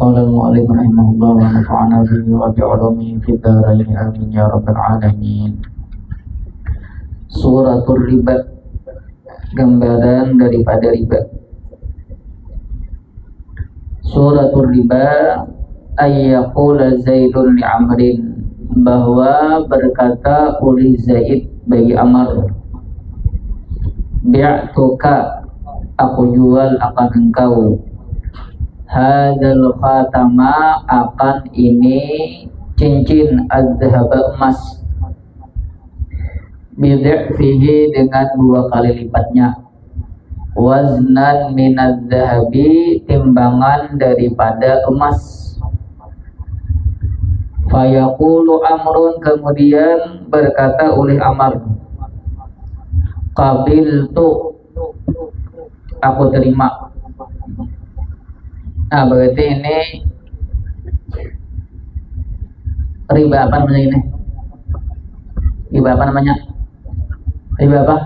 قال المؤلف رحمه الله ونفعنا به وبعلومه في الدارين آمين يا رب العالمين. Suratul riba, gambaran daripada riba. Suratul riba ayyaqula Zaidun li Amrin, bahwa berkata oleh Zaid bagi Amr, bi'tuka, aku jual akan engkau, hadzal khatama, akan ini cincin adzhaba, emas, bid'fihi, dengan 2 kali lipatnya, waznan minadz zahabi, timbangan daripada emas. Fayaqulu Amrun, kemudian berkata oleh Amr, qabiltu, aku terima. Nah, berarti ini riba apa namanya ini? Riba apa namanya? Riba apa?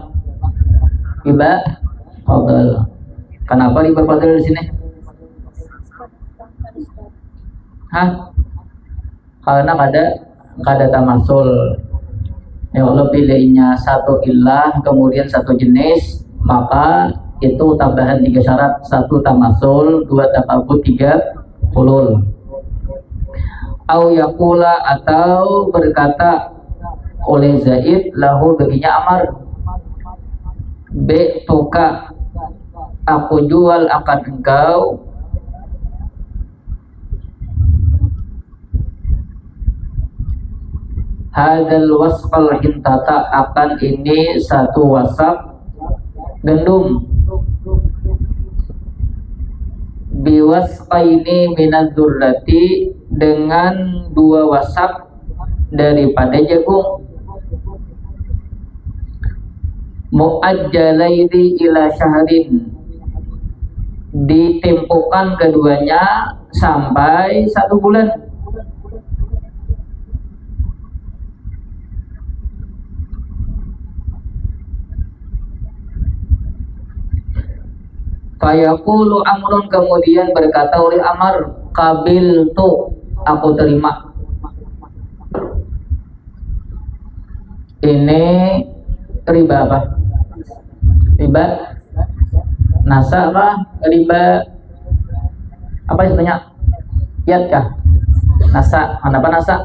Riba fadl. Kenapa riba fadl di sini? Hah? Karena kada tamasul. Ya Allah, pilihnya satu ilah kemudian satu jenis, maka itu tambahan 3 syarat: 1 tamasul, 2 takabut, 3 hulul. Au yaqula, atau berkata oleh Zaid lahu, baginya Amr, bi'tuka, aku jual akan engkau, hadzal wasqal hintata, akan ini 1 wasak gandum, biwasqaini minadzurrati, dengan 2 wasak daripada jagung, muajjalaini ila syahrin, ditempukan keduanya sampai 1 bulan. Fayaqulu Amrun, kemudian berkata oleh Amr, qabiltu, aku terima. Ini riba apa? Riba nasa apa? Riba apa istilahnya? Yad kah? Nasa. Kenapa nasa?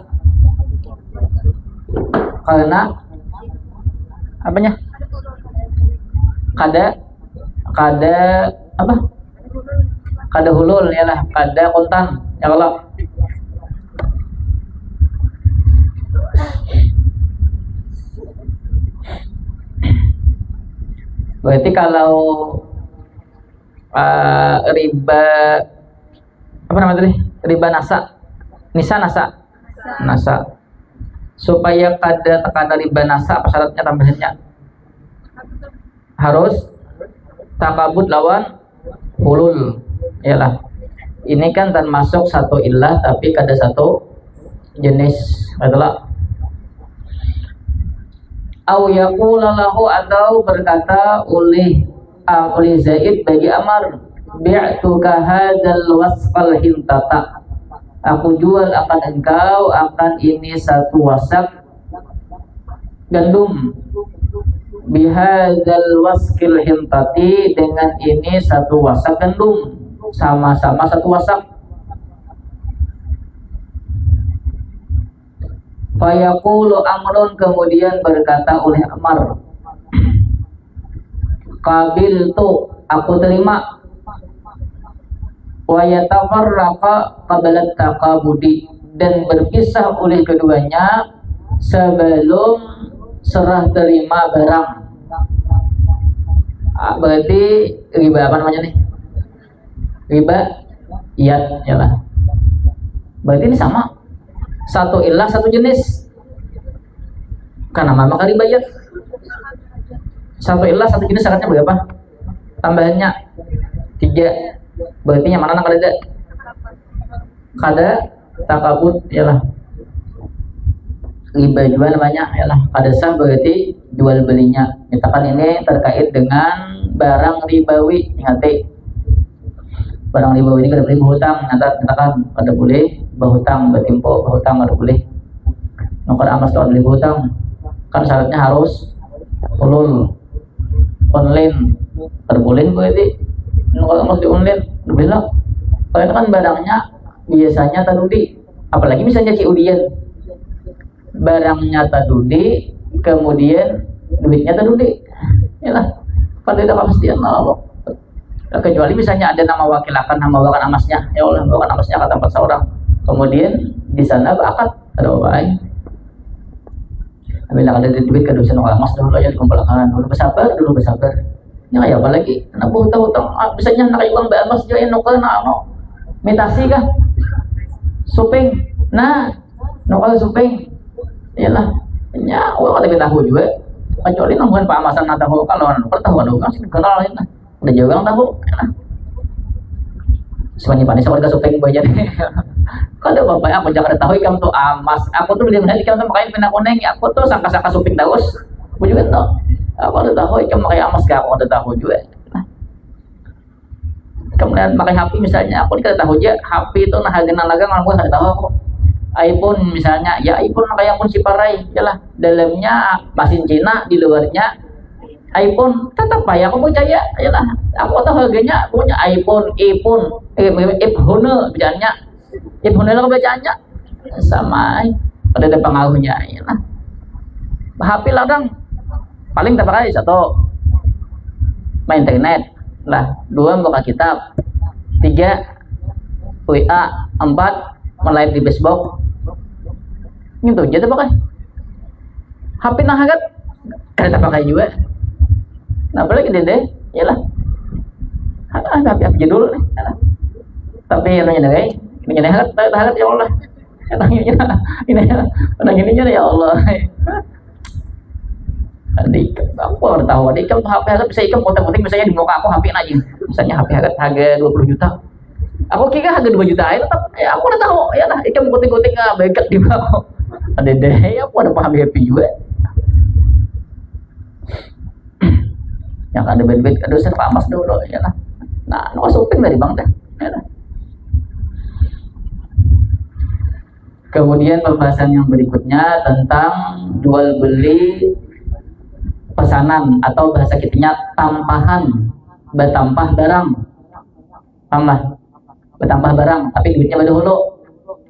Karena apanya? Kada apa? Kada hulul, yalah, kada kontan, ya Allah. Berarti kalau riba apa namanya tadi? Riba nasa, nasa. Supaya kada riba nasa, apa syaratnya, tambahannya? Harus takabut lawan hulul, yalah. Ini kan termasuk 1 ilah tapi kada 1 jenis, adalah. Au yaqula lahu, atau berkata oleh Zaid bagi Amr, bi'tuka hadzal wasqal hintata, aku jual akan engkau, akan ini 1 wasak gandum, bihadzal wasqil hintati, dengan ini 1 wasak gandum, sama-sama 1 wasak. Fayaqulu Amrun, kemudian berkata oleh Amr, qabiltu, aku terima. Wa yatafarraqa qabla taqabudi, dan berpisah oleh keduanya sebelum serah terima barang. Berarti riba apa namanya nih? Riba yad, yalah. Berarti ini sama, 1 ilah 1 jenis. Karena maka riba yad, 1 ilah 1 jenis, syaratnya berapa? Tambahannya 3. Berarti yang mana kada takabut, yalah. Riba jual namanya, yalah. Kada sah berarti jual belinya. Misalkan ini terkait dengan barang ribawi, ingat. barang riba ini kada boleh berhutang, katakan kada boleh berhutang, bertimpo berhutang kada boleh. Nukar amas tuh boleh berhutang, kan syaratnya harus ulul online, kada boleh berarti nukar amas di online, bila karena kan barangnya biasanya tadudi, apalagi misalnya ciudian, barangnya tadudi, kemudian duitnya tadudi, ya lah, kan tidak kepastian Allah. Kecuali misalnya ada nama wakilakan, nama wakilan amasnya, ya Allah, wakilan amasnya kata 4 seorang, kemudian di sana berakad, ada baik. Bila ada duit ke dosen orang amas dulu aja dikumpulkan, dulu bersabar. Ya kayak apa lagi? Nak hutang, misalnya nak uang beamas juga nukal nak mitasi kah? Suping, nah nukal suping, iyalah, ya orang ada tahu juga. Kecuali bukan Pak Amasan nak tahu, kalau nukal tahu kan sih kenal lain lah. Udah juga orang tahu, ya. Semuanya panis warga suping banyak. Kalau bapak aku jangan tahu ikam tuh amas, aku tuh benar-benar ikam tuh makanya pindah kuning, aku tuh sangka-sangka suping daus, aku juga tuh. Aku udah tahu ikam pakai amas gak, aku udah tahu juga. Kemudian pakai HP misalnya, aku tidak tahu aja HP itu nah harga naga aku nggak tahu aku. iPhone misalnya, ya iPhone kayak pun Ciparai, jelah dalamnya mesin Cina, di luarnya iPhone, tetap ya aku percaya, jelah. Aku tahu harganya, punya iPhone, iPhone bacaannya, iPhone lah bacaannya, sama, ada pengaruhnya, jelah. HP ladang, paling tak pakai satu, main internet. Lah, 2 buka kitab, 3 WA, 4 live di Facebook. Gitu aja pakai. HP nah hagat kada pakai juga. Nah, balik deh, yalah. HP jadul nih. Tapi yang nanya guys, ini hagat ya Allah. Ini ya Allah. Adik, aku udah tahu adik kamu HP harga bisa ikam potek-potek misalnya di muka aku HP aja, misalnya HP harga 20 juta, aku kira harga 2 juta aja, tetap ya aku udah tahu ya lah ikam potek-potek nggak bekat di bawah, ada deh aku ada paham HP juga, yang ada bed ada usaha Pak Mas dulu ya lah, nah nggak shopping dari bang deh, ya lah. Kemudian pembahasan yang berikutnya tentang jual beli pesanan atau bahasa kitanya tampahan, bertampah barang, tambah bertampah barang, tapi duitnya dahulu.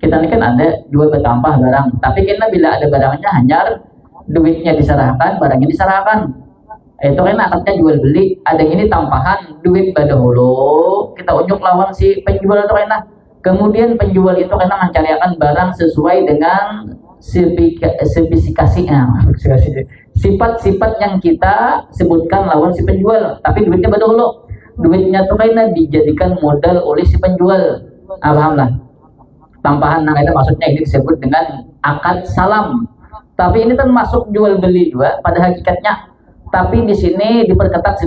Kita ini kan ada jual bertampah barang, tapi kita bila ada barangnya hanyar, duitnya diserahkan, barangnya diserahkan. Itu kan akadnya jual beli. Ada yang ini tampahan, duit dahulu, kita unjuk lawan si penjual itu kan. Kemudian penjual itu karena mencarikan barang sesuai dengan spesifikasinya, sifat-sifat yang kita sebutkan lawan si penjual, tapi duitnya dulu, duitnya tuh karena dijadikan modal oleh si penjual. Paham lah, tampahan nah itu maksudnya ini disebut dengan akad salam, tapi ini termasuk jual beli juga pada hakikatnya, tapi di sini diperketat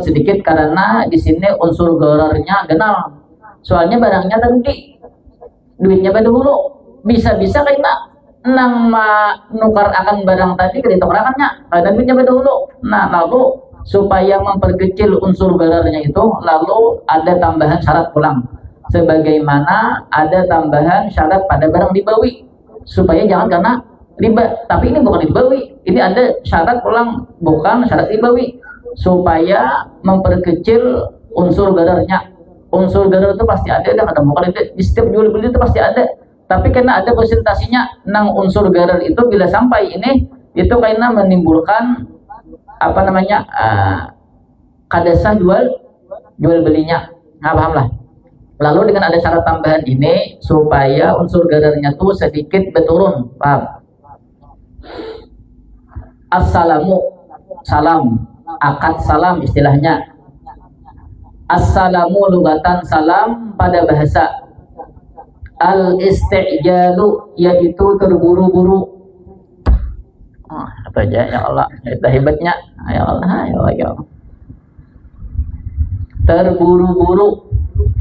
sedikit karena di sini unsur gorornya genal, soalnya barangnya tadi duitnya dulu. Bisa-bisa kita nang nukar akan barang tadi ke ditukarkannya ada duitnya dahulu. Nah, lalu supaya memperkecil unsur barangnya itu, lalu ada tambahan syarat pulang, sebagaimana ada tambahan syarat pada barang dibawi, supaya jangan karena riba. Tapi ini bukan dibawi, ini ada syarat pulang, bukan syarat dibawi, supaya memperkecil unsur barangnya. Unsur garar itu pasti ada, ketemukan itu di setiap jual beli itu pasti ada. Tapi karena ada presentasinya nang unsur garar itu bila sampai ini itu karena menimbulkan apa namanya kadasah jual belinya. Nah, paham lah. Lalu dengan ada syarat tambahan ini supaya unsur gararnya tuh sedikit berturun, paham? Assalamu, salam, akad salam istilahnya. Assalamu lugatan salam pada bahasa. Al-isti'jalu yaitu terburu-buru. Apa aja ya Allah, itu hebatnya ya Allah, ya Allah. Terburu-buru,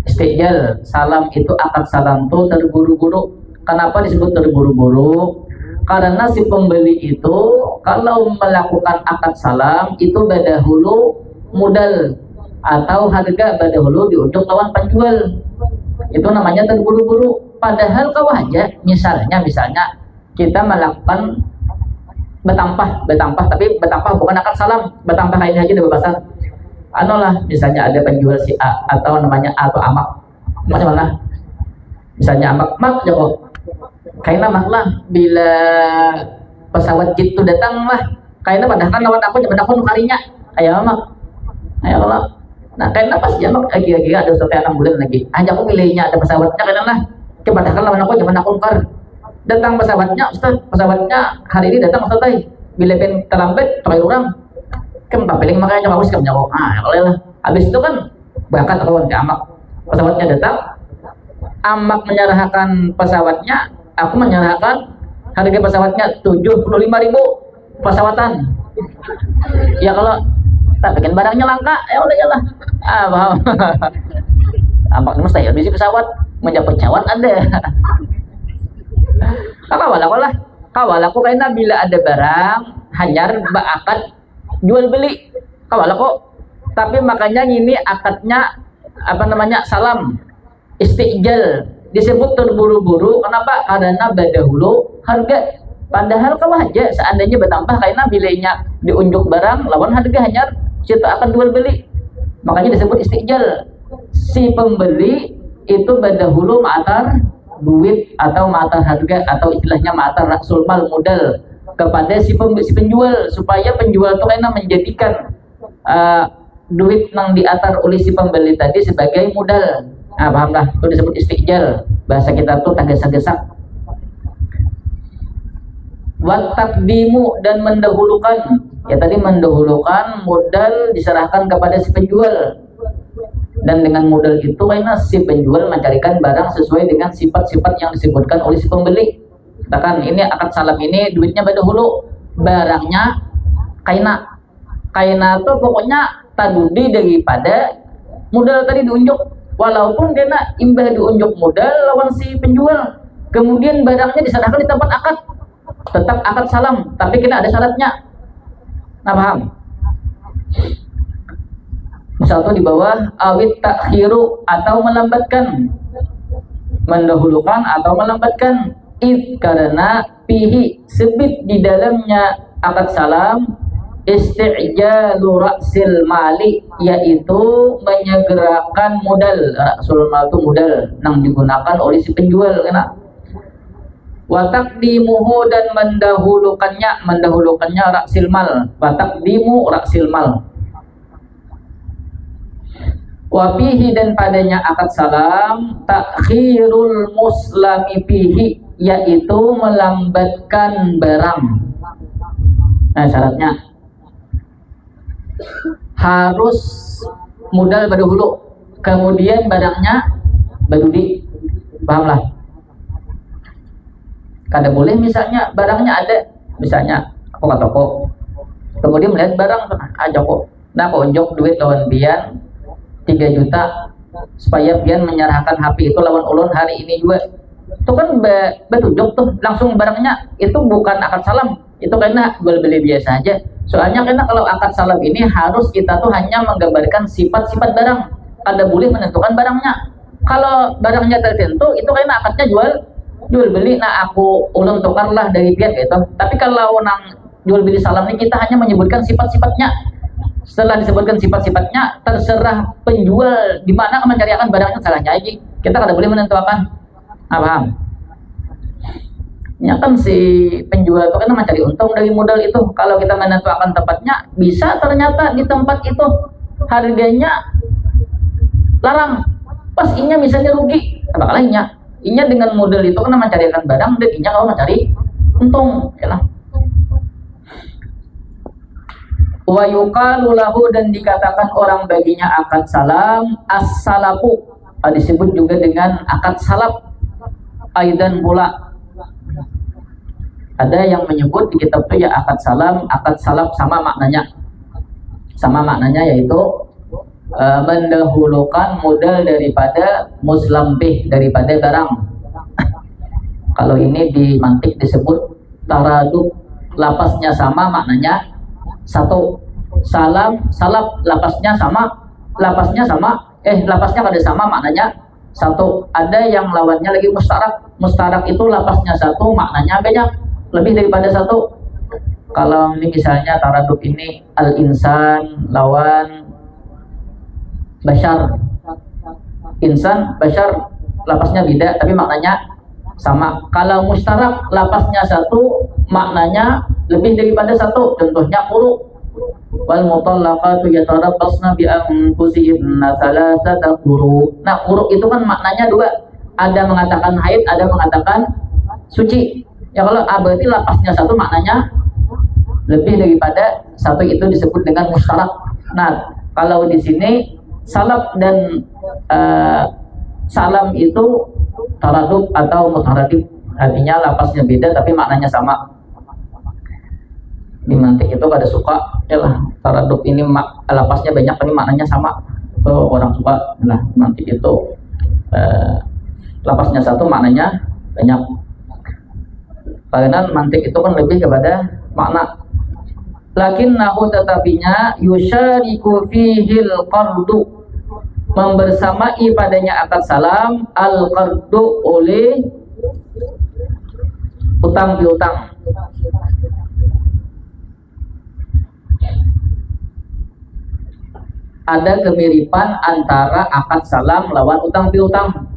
istijal, salam itu akad salam tuh terburu-buru. Kenapa disebut terburu-buru? Karena si pembeli itu kalau melakukan akad salam itu dahulu modal atau harga badahulu diunjuk lawan penjual, itu namanya terburu-buru. Padahal kau aja misalnya kita melakukan betampah, tapi betampah bukan akad salam, betampah ini aja udah bebasan. Lah misalnya ada penjual si A atau namanya A atau amak, macam mana? Misalnya amak, mak jawab, kayaknya mak lah bila pesawat jet itu datang lah, kayaknya padahal lawan aku jaman aku nukarinya, ayo mak, ayo lah. Nah kayaknya pas jamak lagi ada setelah 6 bulan lagi, aja aku milihnya ada pesawatnya kayaknya lah, padahal lawan aku jaman aku nukar. Datang pesawatnya, Ustaz, pesawatnya hari ini datang Ustaz, bila pen terlambat pakai orang kan piling makanya bagus kan nyawa. Oleh lah. Habis itu kan berangkat lawan ke amak. Pesawatnya datang, amak menyerahkan pesawatnya, aku menyerahkan harga pesawatnya 75.000 pesawatan. Ya kalau tak bikin barangnya langka, ya udah lah. Paham. Amak ini mustahil bisi pesawat, menjemput cawan ada. Kawal aku karena bila ada barang hanyar akad jual beli kawal aku, tapi makanya ini akadnya salam istijal, disebut terburu-buru. Kenapa? Karena badahulu harga, padahal kau aja seandainya bertambah karena bilanya diunjuk barang lawan harga hanyar situ akan jual beli, makanya disebut istijal. Si pembeli itu badahulu ma'atar duit atau ma'atar harga atau istilahnya ma'atar raksul mal modal kepada si penjual, supaya penjual itu karena menjadikan duit yang diatar oleh si pembeli tadi sebagai modal. Pahamlah, itu disebut istijal, bahasa kita tuh tergesa-gesa. Wa taqdimu, dan mendahulukan, ya tadi mendahulukan modal diserahkan kepada si penjual, dan dengan modal itu karena si penjual mencarikan barang sesuai dengan sifat-sifat yang disebutkan oleh si pembeli. Katakan ini akad salam ini duitnya badahulu, barangnya kaina tuh pokoknya tadudi daripada modal tadi diunjuk, walaupun kena imbah diunjuk modal lawan si penjual, kemudian barangnya diserahkan di tempat akad, tetap akad salam, tapi kena ada syaratnya. Paham? Misal tuh di bawah awit takhiru, atau melambatkan, mendahulukan atau melambatkan, karena pihi sebit di dalamnya akad salam isti'jalu raksil mali, yaitu menyegerakan modal. Raksul mal itu modal yang digunakan oleh si penjual kena. Wa taqdimuhu, dan mendahulukannya raksil mal. Wa taqdimu raksil mal. Wa fihi, dan padanya akad salam takhirul muslami fihi, yaitu melambatkan barang. Nah syaratnya harus modal badahulu, kemudian barangnya badudi. Pahamlah? Kada boleh misalnya barangnya ada, misalnya aku ke toko, kemudian melihat barang aja kok, nah kok unjuk duit lawan bian 3 juta supaya pian menyerahkan HP itu lawan ulun hari ini juga. Itu kan betunjuk tuh langsung barangnya, itu bukan akad salam, itu karena jual beli biasa aja. Soalnya karena kalau akad salam ini harus kita tuh hanya menggambarkan sifat-sifat barang, kada boleh menentukan barangnya. Kalau barangnya tertentu itu karena akadnya jual beli, nah aku ulun tukarlah dari pian gitu. Tapi kalau nang jual beli salam ini kita hanya menyebutkan sifat-sifatnya. Setelah disebutkan sifat-sifatnya, terserah penjual di mana akan mencarikan barangnya, salahnya aja. Kita kada boleh menentukan. Paham? Ya kan si penjual itu kan mencari untung dari modal itu. Kalau kita menentukan tempatnya, bisa ternyata di tempat itu harganya larang, pas inya misalnya rugi, bakal inya dengan modal itu kan mencarikan barang, dan inya kalau mencari untung, ya lah. Wa yuqalu lahu, dan dikatakan orang baginya akad salam as-salafu, disebut juga dengan akad salaf. Aidan pula ada yang menyebut di kitab itu ya akad salam, akad salaf sama maknanya yaitu mendahulukan modal daripada muslambih, daripada barang. Kalau ini di mantik disebut taraduk, lapasnya sama maknanya satu. Salam salaf lapasnya sama lapasnya sama, lapasnya kada sama maknanya satu. Ada yang lawannya lagi mustarak. Mustarak itu lapasnya satu maknanya banyak, lebih daripada satu. Kalau ini misalnya taraduf ini al-insan lawan bashar. Insan, bashar lapasnya beda tapi maknanya sama. Kalau mustarak lapasnya satu maknanya lebih daripada satu. Contohnya quru. Wal mutallaqatu yatarabbasna bi anfusihinna thalathata quru. Nah, quru itu kan maknanya dua. Ada mengatakan haid, ada mengatakan suci. Ya kalau berarti lapasnya satu maknanya lebih daripada satu, itu disebut dengan mustarak. Nah, kalau di sini salaf dan salam itu taraduf atau mutaradif, artinya lapasnya beda tapi maknanya sama. Di mantik itu kada suka ya lah taraduf ini lapasnya banyak tapi maknanya sama. Kalau orang suka lah mantik itu lapasnya satu maknanya banyak. Karena mantik itu kan lebih kepada makna. Lakinnahu tetapinya yusyariku fihil qardu, membersamai padanya akad salam al qardu oleh utang piutang. Ada kemiripan antara akad salam lawan utang piutang.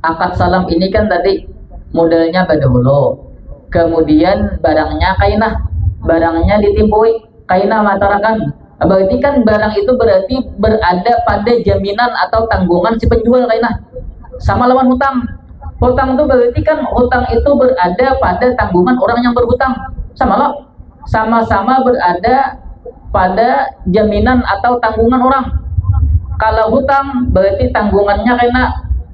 Akad salam ini kan tadi modelnya badahulu, kemudian barangnya kainah, barangnya ditimpui kainah matarakan. Berarti kan barang itu berarti berada pada jaminan atau tanggungan si penjual kainah. Sama lawan hutang. Hutang itu berarti kan hutang itu berada pada tanggungan orang yang berhutang. Sama loh. Sama-sama berada pada jaminan atau tanggungan orang. Kalau hutang berarti tanggungannya kena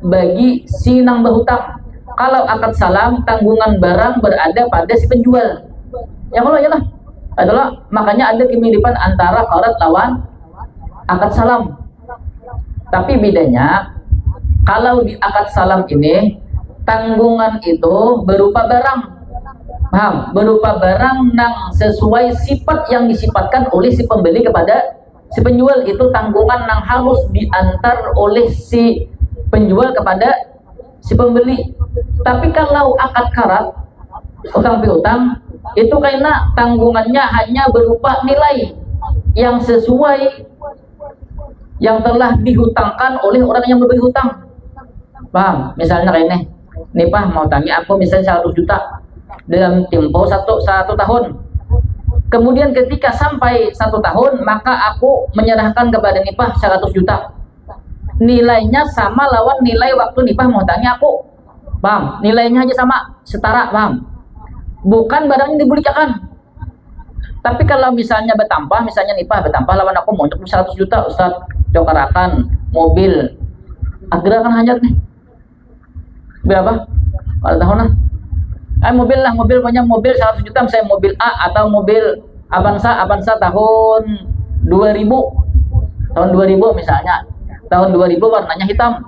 bagi si nang berhutang. Kalau akad salam tanggungan barang berada pada si penjual. Ya kalau ya lah. Adalah makanya ada kemiripan antara qarat lawan akad salam. Tapi bedanya kalau di akad salam ini tanggungan itu berupa barang. Paham? Berupa barang nang sesuai sifat yang disifatkan oleh si pembeli kepada si penjual. Itu tanggungan nang harus diantar oleh si penjual kepada si pembeli. Tapi kalau akad karat, utang piutang, itu karena tanggungannya hanya berupa nilai yang sesuai yang telah dihutangkan oleh orang yang memberi hutang. Paham? Misalnya kayak nih Pak mau tanya aku misalnya 100 juta dalam tempo satu tahun. Kemudian ketika sampai 1 tahun maka aku menyerahkan kepada Nipah 100 juta. Nilainya sama lawan nilai waktu Nipah mau tanya aku. Paham? Nilainya aja sama, setara, paham? Bukan barangnya dibelikan. Tapi kalau misalnya bertambah, misalnya Nipah bertambah lawan aku mau 100 juta, Ustaz, cokarakan mobil. Akhirnya kan hanyut nih. Berapa? Kalau tahun lah. Mobil lah, punya mobil 100 juta, misalnya mobil A atau mobil Avanza tahun 2000. Tahun 2000 misalnya. Tahun 2000 warnanya hitam.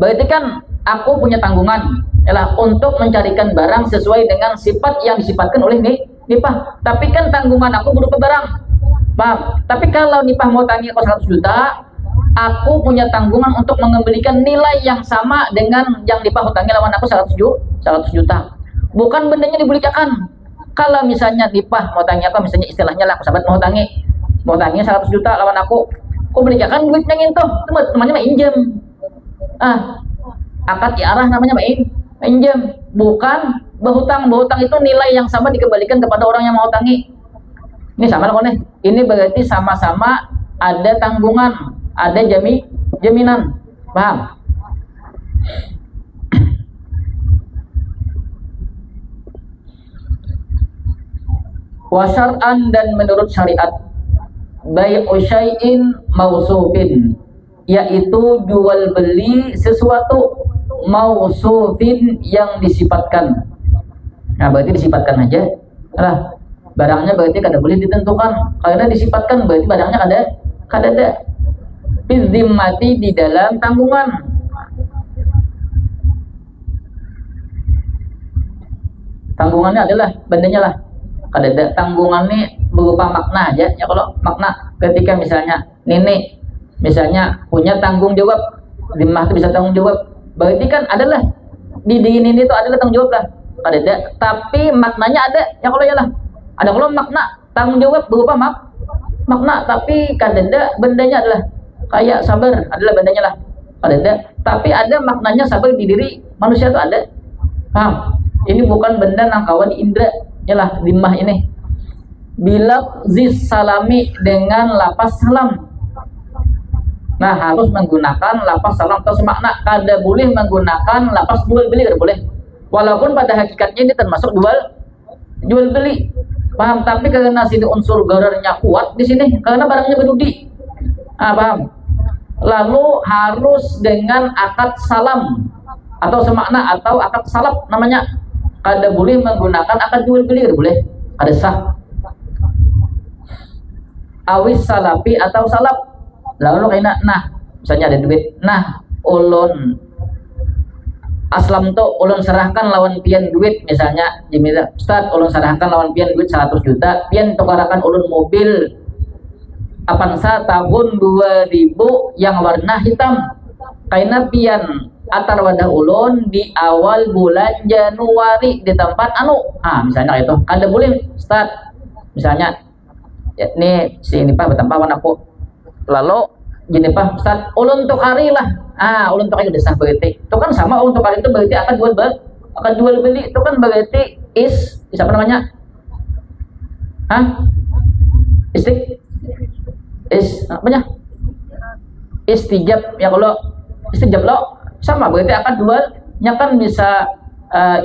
Berarti kan aku punya tanggungan ialah untuk mencarikan barang sesuai dengan sifat yang disifatkan oleh Nipah. Tapi kan tanggungan aku berupa barang. Paham? Tapi kalau Nipah mau tanya aku 100 juta, aku punya tanggungan untuk mengembalikan nilai yang sama dengan yang Nipah hutangi lawan aku 100 juta. Bukan bendanya dibelikan. Kalau misalnya Nipah mau tanya apa, misalnya istilahnya lah, sahabat mau tanya 100 juta lawan aku belikan duitnya ngintuh, temannya mainjem. Akad iarah namanya mainjem, bukan berhutang. Berhutang itu nilai yang sama dikembalikan kepada orang yang mau hutangi. Ini sama lah nih. Ini berarti sama-sama ada tanggungan, ada jaminan. Paham? Wasyar'an, dan menurut syariat, bai'u syai'in mausufin, yaitu jual beli sesuatu mausufin yang disifatkan. Nah, berarti disifatkan aja. Nah, barangnya berarti kada boleh ditentukan. Karena disifatkan berarti barangnya kada ada. Bizimmati, di dalam tanggungan. Tanggungannya adalah bandanya lah. Kada ada tanggungannya berupa makna aja ya. Kalau makna ketika misalnya nenek misalnya punya tanggung jawab, dimah itu bisa tanggung jawab, berarti kan adalah di diri ini itu adalah tanggung jawab lah, ada, tapi maknanya ada ya. Kalau ya lah ada kalau makna tanggung jawab berupa makna, tapi kadang bendanya adalah kayak sabar adalah bendanya lah, ada, tapi ada maknanya sabar di diri manusia itu ada, paham? Ini bukan benda nangkawan di indra ya lah, dimah ini bila zis salami dengan lapas salam. Nah harus menggunakan lapas salam atau semakna, kada boleh menggunakan lapas jual beli, kada boleh, walaupun pada hakikatnya ini termasuk jual beli, paham? Tapi karena sini unsur gararnya kuat di sini karena barangnya berdudi, paham? Lalu harus dengan akad salam atau semakna atau akad salap namanya, kada boleh menggunakan akad jual beli, kada boleh, kada sah. Awis salapi atau salap. Lalu kena nah misalnya ada duit, nah ulun aslam tuh ulun serahkan lawan pian duit, misalnya jemila Ustaz ulun serahkan lawan pian duit 100 juta, pian tukarakan ulun mobil Avanza tahun 2000 yang warna hitam, karena pian atar wadah ulun di awal bulan Januari di tempat misalnya itu kada boleh Ustaz, misalnya ya, nih si ini Pak bertempat warna aku, lalu gini Pak Ustaz ulun tukari lah, ulun tukari udah sah, berarti itu kan sama, ulun tukari itu berarti akan jual beli, itu kan berarti apa namanya apanya istijab ya. Kalau istijab lo sama berarti akan jualnya kan bisa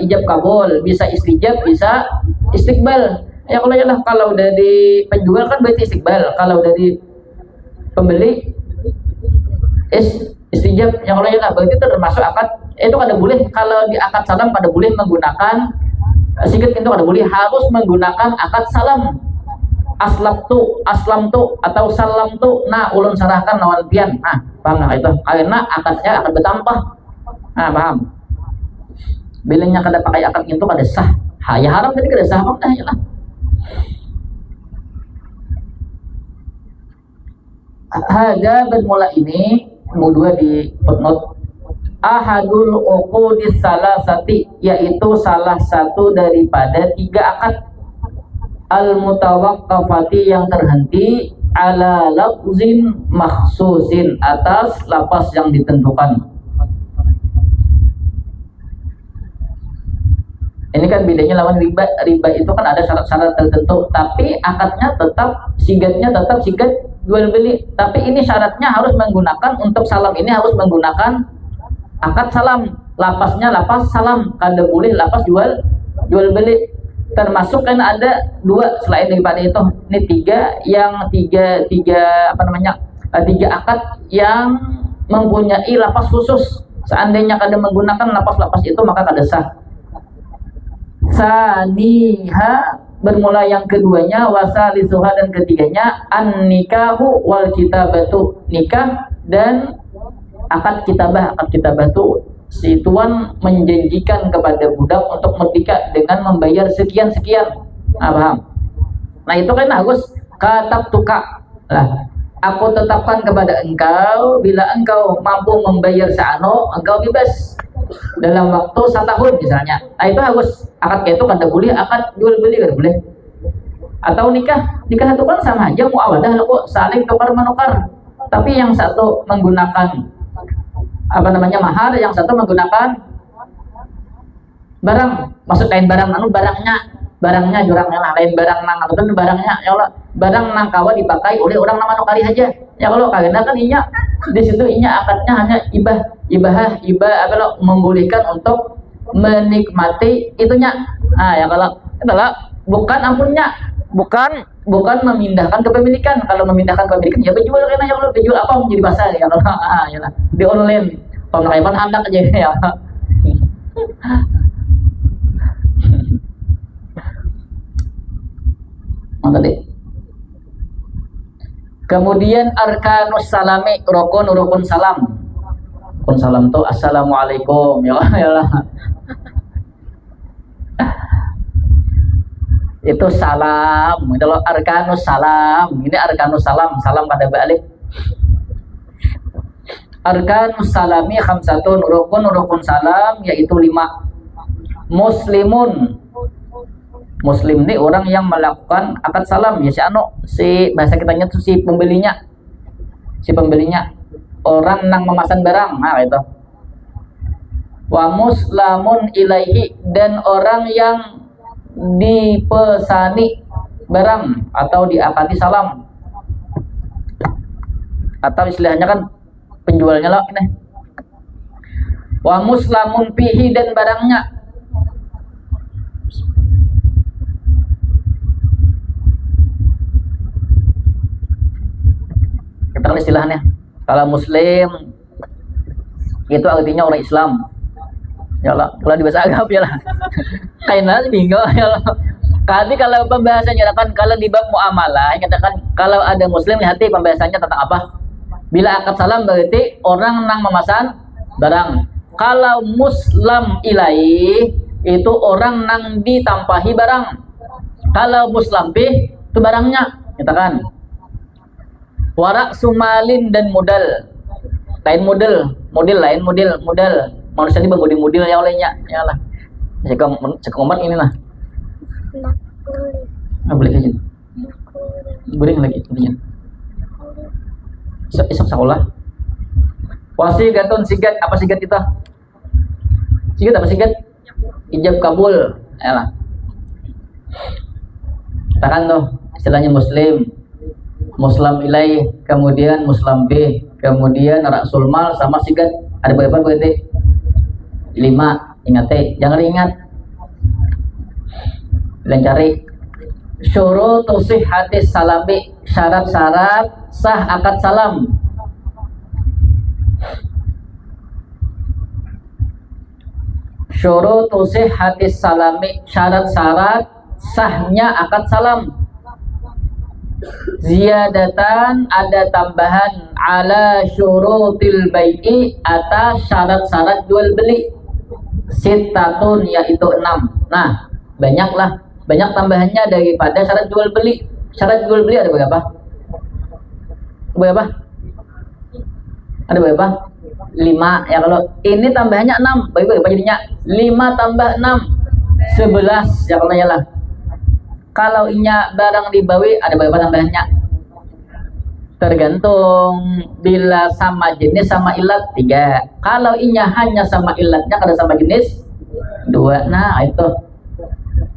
ijab kabul, bisa istijab, bisa istiqbal ya. Kalau ya lah kalau dari penjual kan berarti istiqbal, kalau dari pembeli istijab yang kalau ya berarti itu termasuk akad, itu kada boleh. Kalau di akad salam kada boleh menggunakan sigat, itu kada boleh, harus menggunakan akad salam, aslam tu atau salam tu, nah ulun serahkan lawan pian, paham nah itu karena akadnya akan bertambah, paham? Bilangnya kada pakai akad itu kada sah, ya haram tadi kada sah, bang ya lah. Hada bermula ini kedua di footnote, ahadul uqudis salasati, yaitu salah satu daripada 3 akad al mutawaqqafati yang terhenti ala lafzin makhsusin, atas lapas yang ditentukan. Ini kan bedanya lawan riba. Riba itu kan ada syarat-syarat tertentu, tapi akadnya tetap, sigatnya tetap sigat jual beli. Tapi ini syaratnya harus menggunakan, untuk salam ini harus menggunakan akad salam, lapasnya lapas salam, kada boleh lapas jual beli. Termasuk kan ada 2 selain daripada itu. Ini 3 apa namanya 3 akad yang mempunyai lapas khusus. Seandainya kada menggunakan lapas-lapas itu maka kada sah. Saniha bermula yang keduanya, wasalisuha dan ketiganya, an nikahu wal kitabatu, nikah dan akad kitabah. Akad kitabah itu si tuan menjanjikan kepada budak untuk menikah dengan membayar sekian-sekian, paham? Nah itu kan harus katab tuka lah, aku tetapkan kepada engkau, bila engkau mampu membayar seano, engkau bebas dalam waktu 1 tahun misalnya. Nah itu harus akad itu kada boleh akad jual beli, kada boleh. Atau nikah itu kan sama aja muawadah kok, saling tukar menukar, tapi yang satu menggunakan apa namanya mahar, yang satu menggunakan barang, maksud lain barang barangnya jurangnya lah, lain barang nang atau barangnya ya Allah, barang nang kawa dipakai oleh orang nama nukari aja ya. Kalau karena kan inya di situ inya akadnya hanya ibah apa lo, membolehkan untuk menikmati itunya. Ya kalau itulah bukan ampunnya, bukan memindahkan kepemilikan. Kalau memindahkan kepemilikan ya berjual karena ya kalau berjual apa menjadi pasar ya kalau ya lah di online pemeraman anak aja ya. Tadi. Kemudian arkanus salami, rukun salam. Rukun salam tuh assalamualaikum ya lah. Itu salam. Kalau arkanus salam, ini arkanus salam, salam pada balik. Arkanus salami khamsatun, rukun salam yaitu 5. Muslimun, muslim ini orang yang melakukan akad salam ya, si bahasa kitanya tuh si pembelinya, orang nang memesan barang, nah itu. Wa muslamun ilaihi, dan orang yang dipesani barang atau diakadi salam, atau istilahnya kan penjualnya lah ini. Wa muslamun fihi, dan barangnya. Kita kan istilahnya, kalau muslim itu artinya orang Islam ya lah. Kalau di bahasa Arab ya lah kayaknya bingung ya lah. Tapi kalau pembahasannya kan kalau di bab muamalah katakan kalau ada muslim hati pembahasannya tentang apa? Bila akad salam berarti orang nang memesan barang. Kalau muslam ilaih itu orang nang ditampahi barang. Kalau muslam bih itu barangnya, katakan. Warak sumalin, dan modal. Lain model manusia ini bagi model yang lainnya ya lah. Sekomat ini lah. Boleh aja. Boleh lagi kemudian. Isok sekolah. Wasigatun, sigat. Apa sigat kita? Sigat apa sigat? Ijab kabul. Ya lah. Katakan tuh istilahnya muslim ilaih, kemudian muslam B, kemudian rasul mal sama sigat. Ada berapa berarti? 5. Ingat jangan ingat. Dan cari syurutu sihhatis salami, syarat-syarat sah akad salam. Syurutu sihhatis salami, syarat-syarat sahnya akad salam. Ziyadatan, ada tambahan, ala syurutil bai'i, atas syarat-syarat jual beli. Sitatun, yaitu 6. Nah, banyak tambahannya daripada syarat jual beli. Syarat jual beli ada berapa? Ada berapa? 5 ya. Kalau ini tambahannya 6, berapa jadinya? 5 tambah 6 11 ya kalau lah. Kalau inya barang dibawi ada berapa tambahannya? Tergantung, bila sama jenis sama ilat 3. Kalau inya hanya sama ilatnya, kada sama jenis 2. Nah itu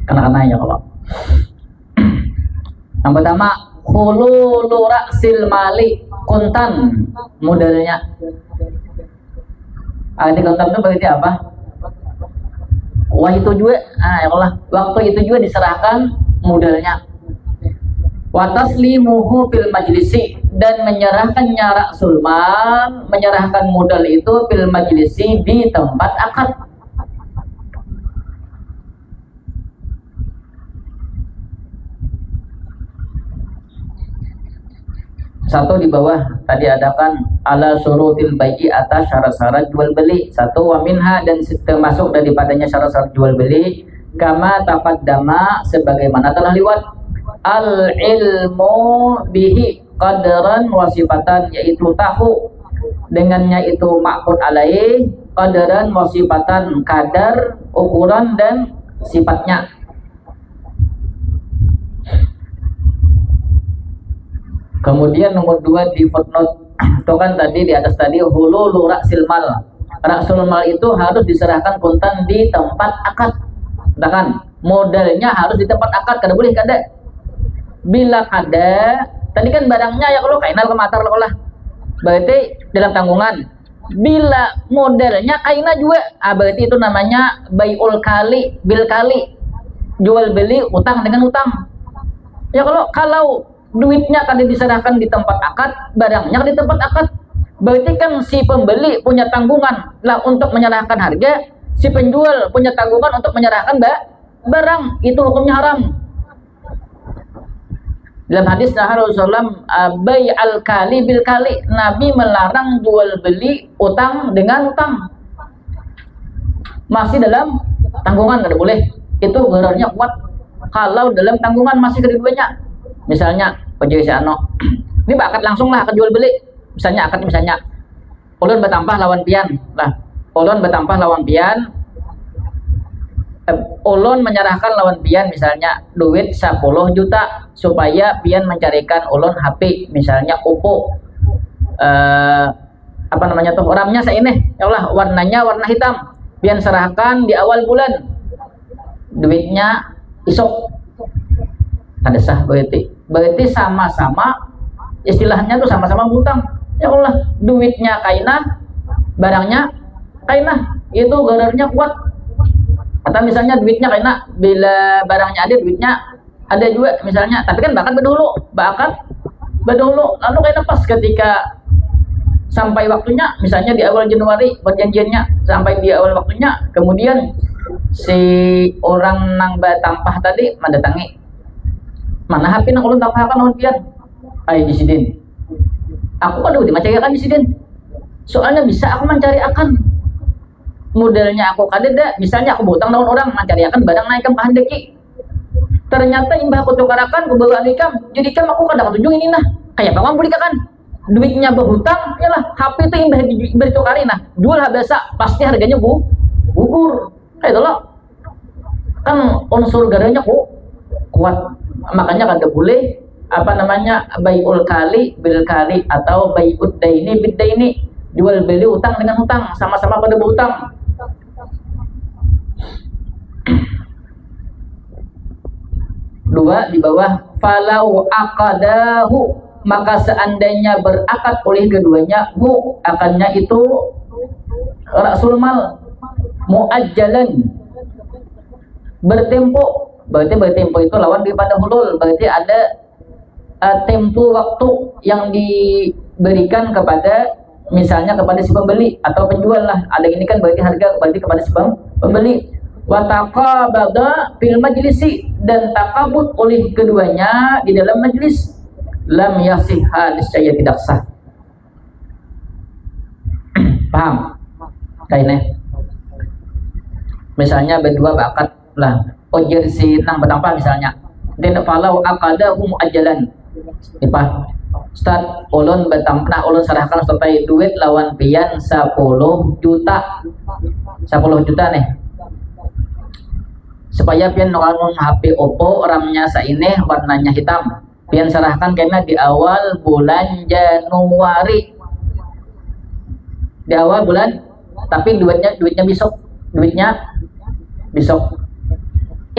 kena ya kalau. Yang pertama hululu raksil mali, kontan modalnya. Ini kontan itu berarti apa? Wah itu juga, ya Allah, waktu itu juga diserahkan modalnya. Wataslimuhu fil majlisi, dan menyerahkannya raksul mal, menyerahkan modal itu fil majlisi, di tempat akad. Satu di bawah tadi adakan ala syurutil bai'i, atas syarat-syarat jual beli. Satu wa minha, dan termasuk daripadanya syarat-syarat jual beli, kama taqaddama, sebagaimana telah lewat, al ilmu bihi qadran wa sifatan, yaitu tahu dengannya itu ma'qud alaih, qadran wa sifatan, kadar, ukuran dan sifatnya. Kemudian nomor 2 di footnote itu kan tadi di atas tadi hululu raksil mal. Raksul mal itu harus diserahkan kontan di tempat akad. Katakan modalnya harus di tempat akad, kada boleh kada. Bila kada, tadi kan barangnya ya kalau kainal kematar lah. Berarti dalam tanggungan. Bila modalnya kaina juga, berarti itu namanya baiul kali bil kali. Jual beli utang dengan utang. Ya kalau duitnya kan diserahkan di tempat akad, barangnya di tempat akad, berarti kan si pembeli punya tanggungan lah untuk menyerahkan harga, si penjual punya tanggungan untuk menyerahkan barang. Itu hukumnya haram. Dalam hadis Rasulullah bay al kali bil kali, Nabi melarang jual beli utang dengan utang. Masih dalam tanggungan, tidak boleh. Itu ghararnya kuat. kalau dalam tanggungan masih keduanya. Misalnya penjual si ano ini bakat langsung lah ke jual beli, misalnya akad, misalnya ulun bertambah lawan pian lah, ulun bertambah lawan pian, ulun menyerahkan lawan pian misalnya duit 10 juta supaya pian mencarikan ulun HP misalnya Oppo, apa namanya tuh, RAM-nya saya ini ya Allah, warnanya warna hitam, pian serahkan di awal bulan, duitnya isok ada sah. Berarti sama-sama istilahnya tuh sama-sama hutang ya Allah, duitnya kainah, barangnya kainah, itu gararnya kuat. Atau misalnya duitnya kainah, bila barangnya ada, duitnya ada juga misalnya, tapi kan bakat berdahulu, lalu kainah pas ketika sampai waktunya, misalnya di awal Januari perjanjiannya, sampai di awal waktunya, kemudian si orang nang batampah tadi mendatangi, mana HP nang ulun tampahkan lawan pian, ayo disidin, aku kan udah mencarikan disidin, soalnya bisa aku mencari akan modelnya aku kadeda, misalnya aku butang lawan orang mencari akan barang naik ke pahandeki, ternyata imbah aku tukarakan ke bawa alikam, jadi kam aku kadang tunjuk ini nah kayak bawang beli kan duitnya berhutang ya lah, HP itu imbah ditukari nah jual biasa pasti harganya gugur kayak itu loh, kan unsur garanya kuat, makanya kada boleh apa namanya baiul kali bil kali atau baiud daini bid daini, jual beli utang dengan utang, sama-sama pada berutang. Dua di bawah, falau akadahu, maka seandainya berakad oleh keduanya, akannya itu rasul mal muajjalan, bertempo. Berarti bertempo itu lawan daripada hulul, berarti ada tempo waktu yang diberikan kepada misalnya kepada si pembeli atau penjual lah, ada ini kan berarti harga berarti kepada si pembeli. Wa taqabada fil majlisi, dan takabut oleh keduanya di dalam majlis, lam yasihha, niscaya tidak sah. Paham? Kayaknya misalnya berdua bakat lah, ojir si nang bertambah misalnya, dan falau aqadahu muajjalan, Pak Ustaz, ulun bertambah, ulun serahkan sampai duit lawan pian 10 juta nih, supaya pian nongkrong HP Oppo, RAM-nya saineh, warnanya hitam, pian serahkan karena di awal bulan Januari, di awal bulan, tapi duitnya besok.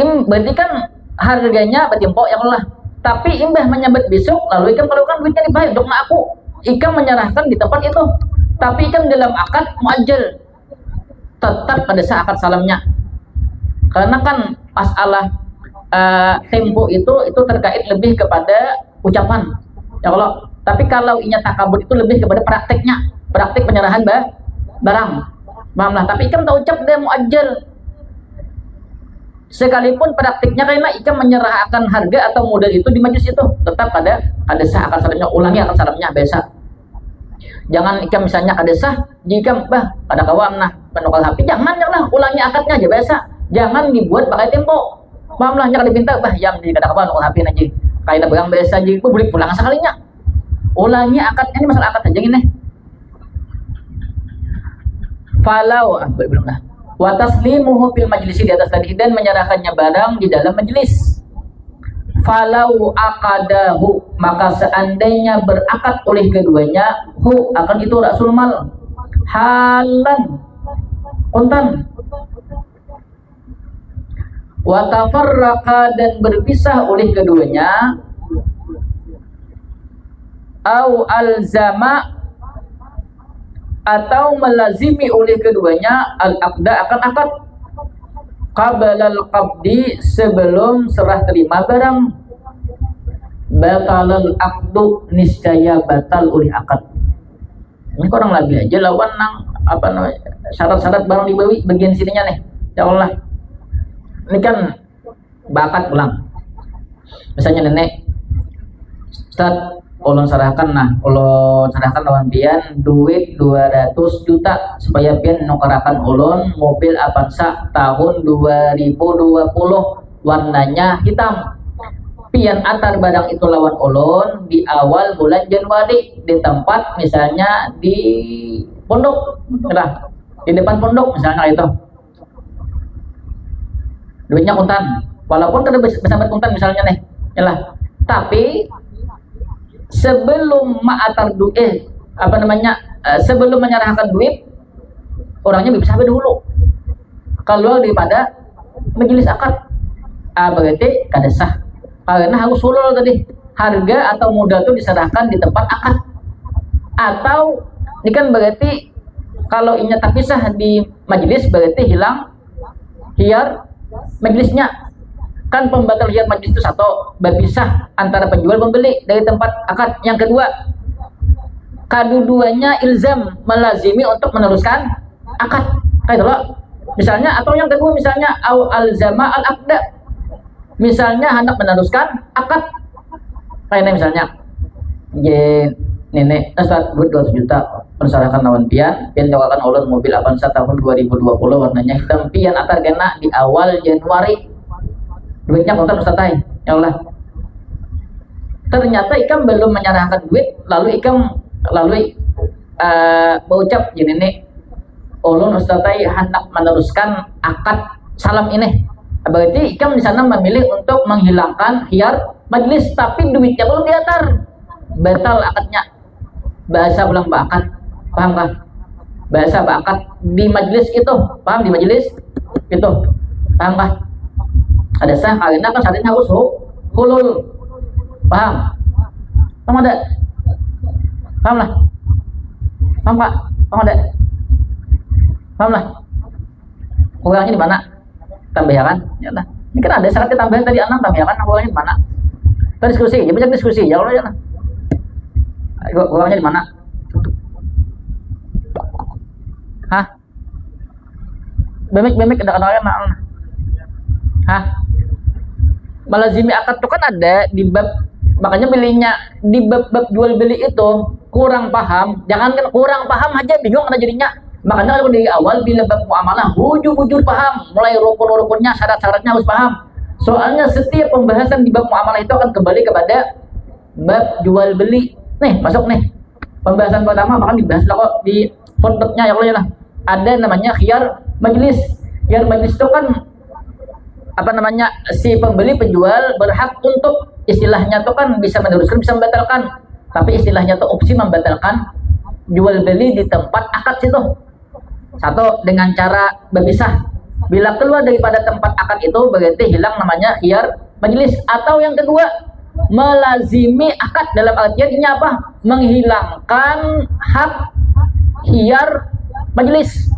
Berarti kan harganya bertimpok ya Allah, tapi imbah menyambut besok, lalu ikam kalau kan duitnya dibayar untuk aku, ikam menyerahkan di tempat itu, tapi ikam dalam akad muajjal, tetap pada saat akad salamnya, karena kan masalah tempo itu terkait lebih kepada ucapan ya Allah, tapi kalau inya takabur itu lebih kepada prakteknya, praktek penyerahan barang, paham lah. Tapi ikam tak ucap dia muajjal, sekalipun praktiknya karena ikam menyerahkan harga atau modal itu di majlis itu, tetap ada sah akad salamnya, ulangi akad salamnya biasa. Jangan ikam misalnya kada sah jika pada kawam nah penukal HP, jangan ulangi akadnya aja biasa, jangan dibuat pakai tempo, paham lah. Jangan dipinta yang di kada kawam nukal HP aja kayak pegang biasa aja, boleh pulang sekalinya, ulangi akadnya, ini masalah akad aja gini. Falau belum dah. Wa taslimuhu fil majlisi, di atas tadi, dan menyerahkannya barang di dalam majlis. Falau akadahu, maka seandainya berakad oleh keduanya, akan itu rasul mal, halan, kontan. Wa tafarraqa, dan berpisah oleh keduanya, au alzama, atau melazimi oleh keduanya, al-aqda, akan akad, qabalal qabdi, sebelum serah terima barang, batalal aqdu, niscaya batal oleh akad. Ini kurang lebih aja lawan nang apa namanya syarat-syarat barang dibawi bagian sininya nih ya Allah. Ini kan bakat pulang, misalnya nenek, Ustaz, ulun serahkan lawan pian duit 200 juta supaya pian nukarakan ulun mobil Avanza tahun 2020 warnanya hitam. Pian atar barang itu lawan ulun di awal bulan Januari di tempat misalnya di pondok, nah, di depan pondok misalnya itu. Duitnya kuntan, walaupun kada bersama kuntan misalnya nih, yalah. Tapi sebelum maatar duit, sebelum menyerahkan duit, orangnya bisa dulu. Kalau daripada majelis akad, berarti kada sah. Karena harus sulul tadi, harga atau modal itu diserahkan di tempat akad. Atau ini kan berarti kalau ini terpisah di majelis berarti hilang hiyar majelisnya. Kan pembatal hiyar majelis itu satu, berpisah antara penjual pembeli dari tempat akad. Yang kedua, kedua-duanya ilzam melazimi untuk meneruskan akad. Kayak itu misalnya, atau yang kedua misalnya al-zama al-aqda, misalnya hendak meneruskan akad. Kayak ini misalnya, nenek duit 200 juta persyaratan lawan pian nyokakan ulun mobil Avanza tahun 2020 warnanya hitam, pian atar kena di awal Januari, duitnya kontan ustatai, ya Allah. Ternyata ikam belum menyerahkan duit, lalu ikam berucap gini nih, ulun ustatai hendak meneruskan akad salam ini. Berarti ikam di sana memilih untuk menghilangkan hiyar majelis, tapi duitnya belum diatar, batal akadnya. Bahasa ulang akad, paham kah? Bahasa akad di majelis itu, paham? Di majelis itu, paham kah? Ada sah karena kan saat ini harus hulul, paham? Paham ada? Paham lah? Paham kak? Paham ada? Paham lah? Kurangnya di mana? Tambahan, ya lah. Ini kan ada syaratnya tambahan tadi anak tambahan, kurangnya di mana? Kita diskusi, ya banyak diskusi, ya Allah ya lah. Kurangnya di mana? Hah? Bemek kadang-kadang mana? Hah? Melazimi akad itu kan ada di bab, makanya pilihnya di bab jual beli itu kurang paham, jangan kan kurang paham aja bingung ada jadinya. Makanya kalau dari awal bila bab muamalah bujur-bujur paham, mulai rukun-rukunnya, syarat-syaratnya harus paham. Soalnya setiap pembahasan di bab muamalah itu akan kembali kepada bab jual beli. Nih, masuk nih. Pembahasan pertama bahkan dibahas lah kok di footnote-nya ya Allah ya lah. Ada namanya khiyar majlis. Khiyar majlis itu kan si pembeli penjual berhak untuk istilahnya itu kan bisa meneruskan, bisa membatalkan. Tapi istilahnya itu opsi membatalkan jual beli di tempat akad situ. Satu, dengan cara berpisah. Bila keluar daripada tempat akad itu berarti hilang namanya khiyar majelis. Atau yang kedua, melazimi akad dalam artian ini apa? Menghilangkan hak khiyar majelis.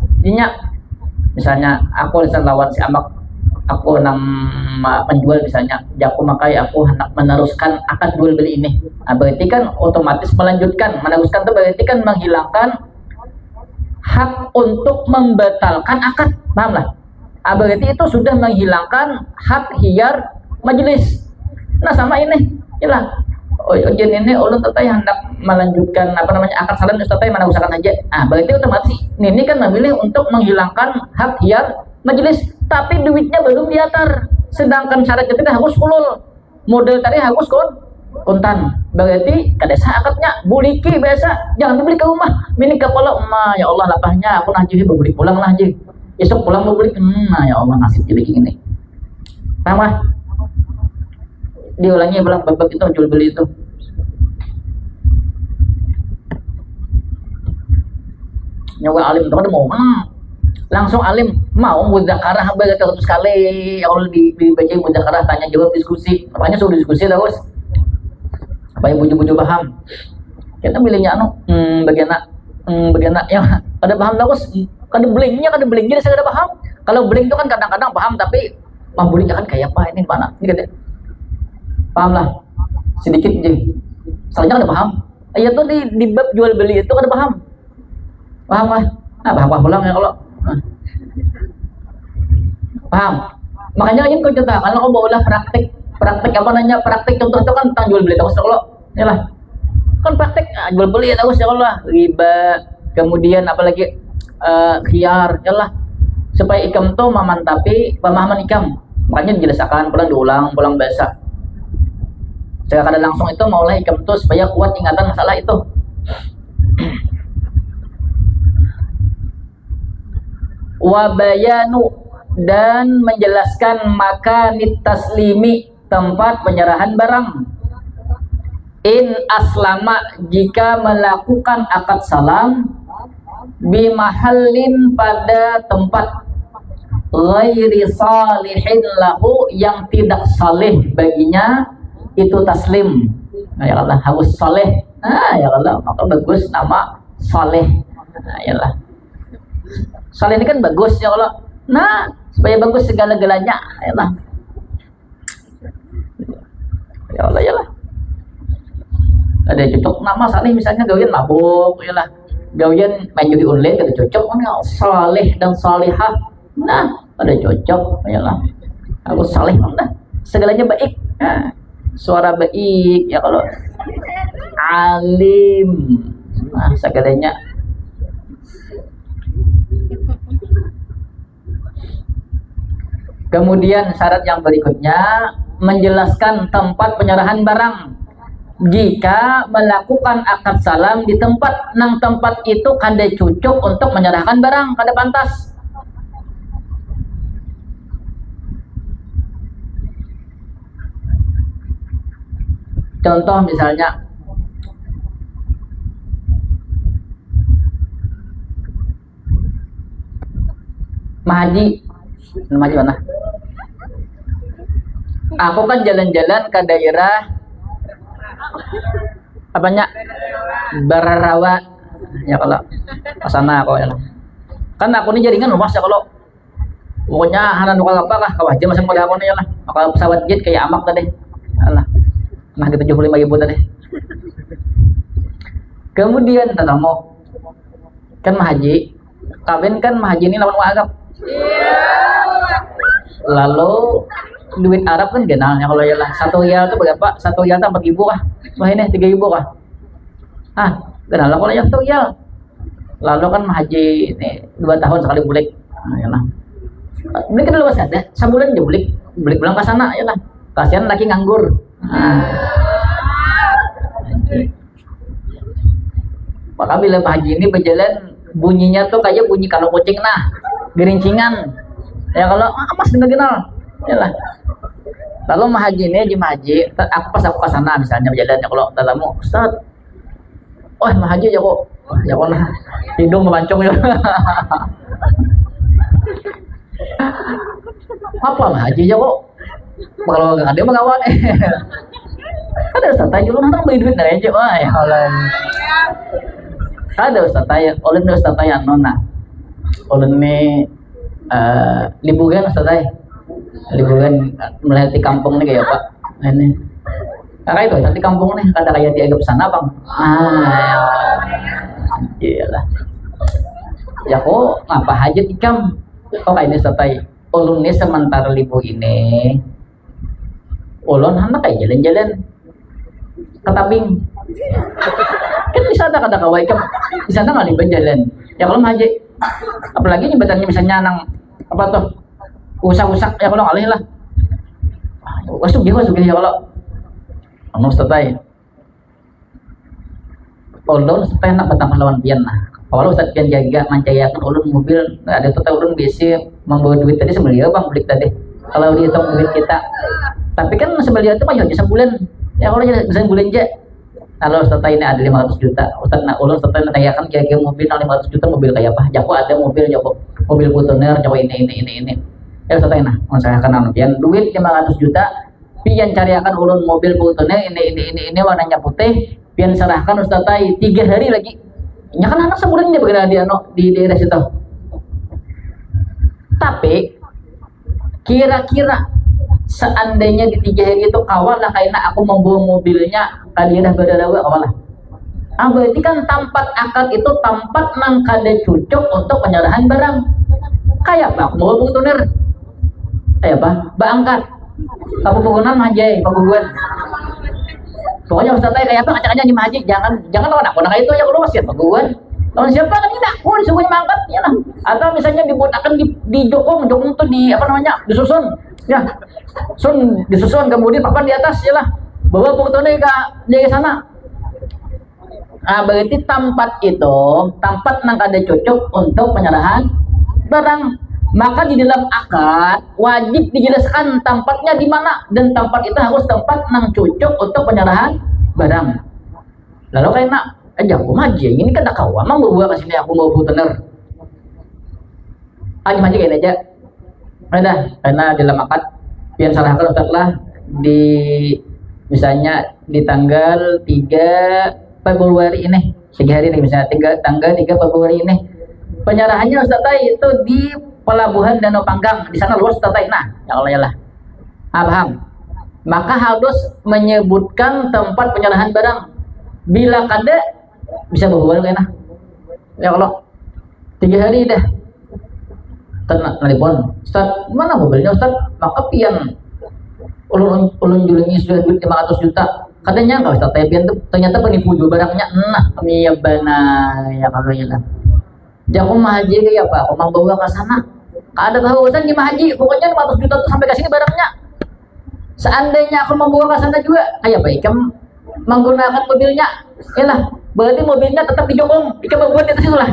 Misalnya aku lisan lawan si amak, aku penjual misalnya, jaku makai aku hendak meneruskan akad jual beli ini. Nah, berarti kan otomatis melanjutkan, meneruskan itu berarti kan menghilangkan hak untuk membatalkan akad, paham lah? Berarti itu sudah menghilangkan hak khiyar majelis. Nah sama ini, iyalah. Ujian ini ulun tatai hendak melanjutkan akad salam tatai mana usahakan aja. Berarti otomatis ini kan memilih untuk menghilangkan hak khiyar majelis, tapi duitnya belum diatar. Sedangkan syaratnya tidak harus ulul, model tadi harus kontan. Berarti kada sah akadnya, buliki biasa, jangan dibeli ke rumah. Mini kepala emak, ya Allah lapahnya aku nah jadi beli pulang lah jadi. Esok pulang mau beli, nah ya Allah nasib jadi gini. Paham lah? Diulangi bilang babak itu jual beli itu. Nyawa alim itu kan mau langsung alim mau mudzakarah berkali sekali, kalau dibaca mudzakarah tanya jawab diskusi, makanya suruh diskusi terus supaya buju-buju paham. Kita milihnya bagian yang ada paham terus, kada blingnya saya kada paham. Kalau bling itu kan kadang-kadang paham tapi membulingnya kan kayak apa ini mana ini kada paham lah sedikit jadi soalnya kada paham. Iya tuh di bab jual beli itu kada paham lah. Paham pulang ya kalau paham. Makanya ini kau cerita kalau kau bawa praktik praktik contoh itu kan tentang jual beli terus kalau inilah kan praktik jual beli terus ya Allah, riba, kemudian apalagi khiyar, yalah supaya ikam tuh memantapi pemahaman ikam. Makanya dijelaskan pulang biasa. Saya kada langsung itu maulah hikam itu supaya kuat ingatan masalah itu. Wabayanu, dan menjelaskan makanit taslimi, tempat penyerahan barang. In aslama, jika melakukan akad salam, bimahallin, pada tempat, ghairi salihin lahu, yang tidak saleh baginya itu taslim. Nah, ya Allah, harus saleh. Ya Allah, maka bagus nama saleh. Ya Allah, saleh ini kan bagus ya Allah. Nah, supaya bagus segala-galanya, ya Allah. Ya Allah, ya Allah. Ada cocok nama saleh, misalnya gawian mabuk, ya Allah. Gawian main judi online, ada cocok kan saleh dan salihah. Nah, ada cocok, ya Allah. Aku saleh, nah, segalanya baik. Nah, suara baik, ya kalau alim, nah segalanya. Kemudian syarat yang berikutnya menjelaskan tempat penyerahan barang. Jika melakukan akad salam di tempat nang tempat itu kada cocok untuk menyerahkan barang, kada pantas. Contoh misalnya Mahaji mana? Aku kan jalan-jalan ke daerah apanya? Bararawa. Ya kalau ke sana aku ya. Kan aku ini jaringan luas ya kalau. Pokoknya hanan kalau apa kah kawajar masih pada aku nih ya lah. Kalau pesawat jet kayak amak tadi. Alah. Nah, 75.000 tadi. Kemudian tatamu kan Mahaji, kawin kan Mahaji ini lawan Arab. Lalu duit Arab kan kenalnya kalau ya lah 1 riyal itu berapa? 1 riyal itu 4.000 kah? Wah ini 3.000 kah? Kenal lah kalau yang 1 riyal. Lalu kan Mahaji ini 2 tahun sekali bulik. Nah, ya lah. Bulik kan luas ada, sebulan aja bulik pulang ke sana ya lah. Kasihan laki nganggur. Maka bila Pak Haji ini berjalan bunyinya tuh kayak bunyi kalau kucing gerincingan ya kalau mas kenal ya lah. Lalu Mahaji ini di Mahaji pas aku ke sana misalnya berjalan ya kalau tatamu Ustaz, oh Mahaji ya kok nah hidung memancung ya. Apa Mahaji ya kok kalau nggak ada mengawan ada Ustaz tanya lu nang beli duit dari aja wah ya Allah. Ada Ustaz tanya oleh Ustaz tanya nona oleh ini liburan Ustaz tanya liburan melewati kampung nih kayak Pak ini kakak itu di kampung nih ada kayak dianggap sana bang iyalah ya kok ngapa hajat ikam kayak ini Ustaz tanya ulun nih sementara libur ini ulun anak kayak jalan-jalan ke Tabing kan di sana kada kawai kan di sana nggak liban jalan ya kalau Mahaji apalagi nyebatannya misalnya nang apa tuh usak-usak ya kalau ngalih lah wasuk ya kalau anu setai ulun setai nak batang lawan pian nah kalau Ustaz pian jaga mancayakan ulun mobil ada tuh ulun biasa membawa duit tadi sebelia bang beli tadi kalau dihitung duit kita tapi kan sebelia itu mah hanya sebulan ya kalau bisa bulan aja. Kalau Ustaz ini ada 500 juta, Ustaz nak ulun Ustaz nanyakan kira-kira mobil 500 juta mobil kayak apa? Jago ada mobil mobil Putoner, jago ini. Ya Ustaz nah, saya akan pian duit 500 juta, pian cariakan ulun mobil Putoner ini warnanya putih, pian serahkan Ustaz 3 hari lagi. Ya kan anak sebulan dia berada di daerah situ. Tapi kira-kira seandainya di 3 hari itu kawal lah karena aku membawa mobilnya kalian dah berdarawa kawal lah berarti kan tempat akad itu tempat nang kada cocok untuk penyerahan barang kayak apa aku bawa Putoner kayak apa angkat kamu pengguna Mahaji pengguguan pokoknya Ustaz kayak apa ngacak-ngacak di Mahaji jangan lawan aku nah itu ya kalau masih pengguguan lawan siapa kan tidak disuruh mangkat ya lah atau misalnya dibuat akan di jokong tuh di apa namanya disusun Ya, sun disusun kemudian papan di atas ya lah. Bawa fotonya ke sana. Nah, berarti tempat nang kada cocok untuk penyerahan barang. Maka di dalam akad wajib dijelaskan tempatnya di mana, dan tempat itu harus tempat nang cocok untuk penyerahan barang. Lalu kayak aja aku maji, ini kan tak kau, emang bawa ke sini aku mau bener. Aja maji kayak aja. Ada karena dalam akad yang serahkan Ustazlah di misalnya di tanggal 3 Februari ini, 3 hari ini misalnya tanggal 3 Februari ini. Penyerahannya Ustazah itu di Pelabuhan Danau Panggang, di sana luas Ustazah. Nah, ya Allah ya lah. Paham? Maka harus menyebutkan tempat penyerahan barang. Bila kada bisa berhubungan kena. Ya Allah. 3 hari dah. Telepon, Ustaz, mana mobilnya Ustaz? Maka pian ulun julungi sudah duit 500 juta. Katanya enggak Ustaz, tapi pian tuh ternyata penipu jual barangnya. Nah, ya bana ya kalau ya lah. Jadi aku mah haji kayak apa? Aku mau bawa ke sana. Ada tahu Ustaz gimana haji? Pokoknya 500 juta tuh sampai ke sini barangnya. Seandainya aku membawa ke sana juga, kayak baik kamu menggunakan mobilnya. Yalah, berarti mobilnya tetap dijokong, ikan buat di atas itu lah.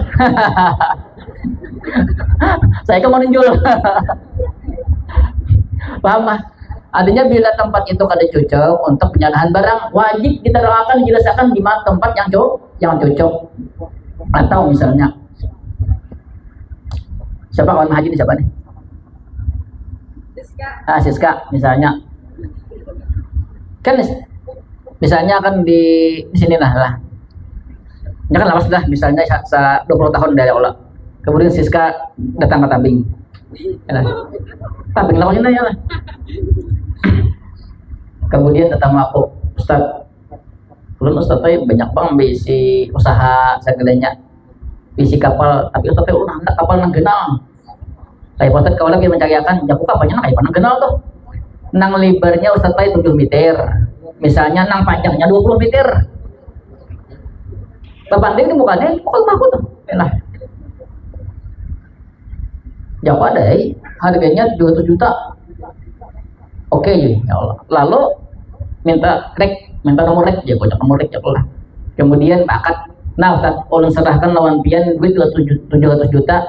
Saya kan mau ninjol. Paham mah? Artinya bila tempat itu kada cocok untuk penyerahan barang, wajib diterangkan dijelaskan di mana tempat yang cocok. Atau misalnya siapa kawan haji ini siapa nih? Siska misalnya. Kan misalnya kan di sini lah. Ya kan lawas dah misalnya 20 tahun dari Allah. Kemudian Siska datang ke Tabing. Ya, Tabing lawannya ya lah. Kemudian datang aku, Ustaz. Belum Ustaz banyak bang bisi usaha segalanya. Bisi kapal, tapi Ustaz udah hendak kapal nang genal. Kayak Ustaz kau lagi mencariakan, jago kapalnya nang kayak nang genal tuh. Nang lebarnya Ustaz 7 meter. Misalnya nang panjangnya 20 meter. Berbanding di mukanya, pokoknya aku tuh. Elah. Jawab ada harganya 700 juta. Oke, ya Allah. Lalu minta nomor rek, ya kocok nomor rek ya Allah. Kemudian akad. Nah, Ustaz, ulun serahkan lawan pian duit 700 juta.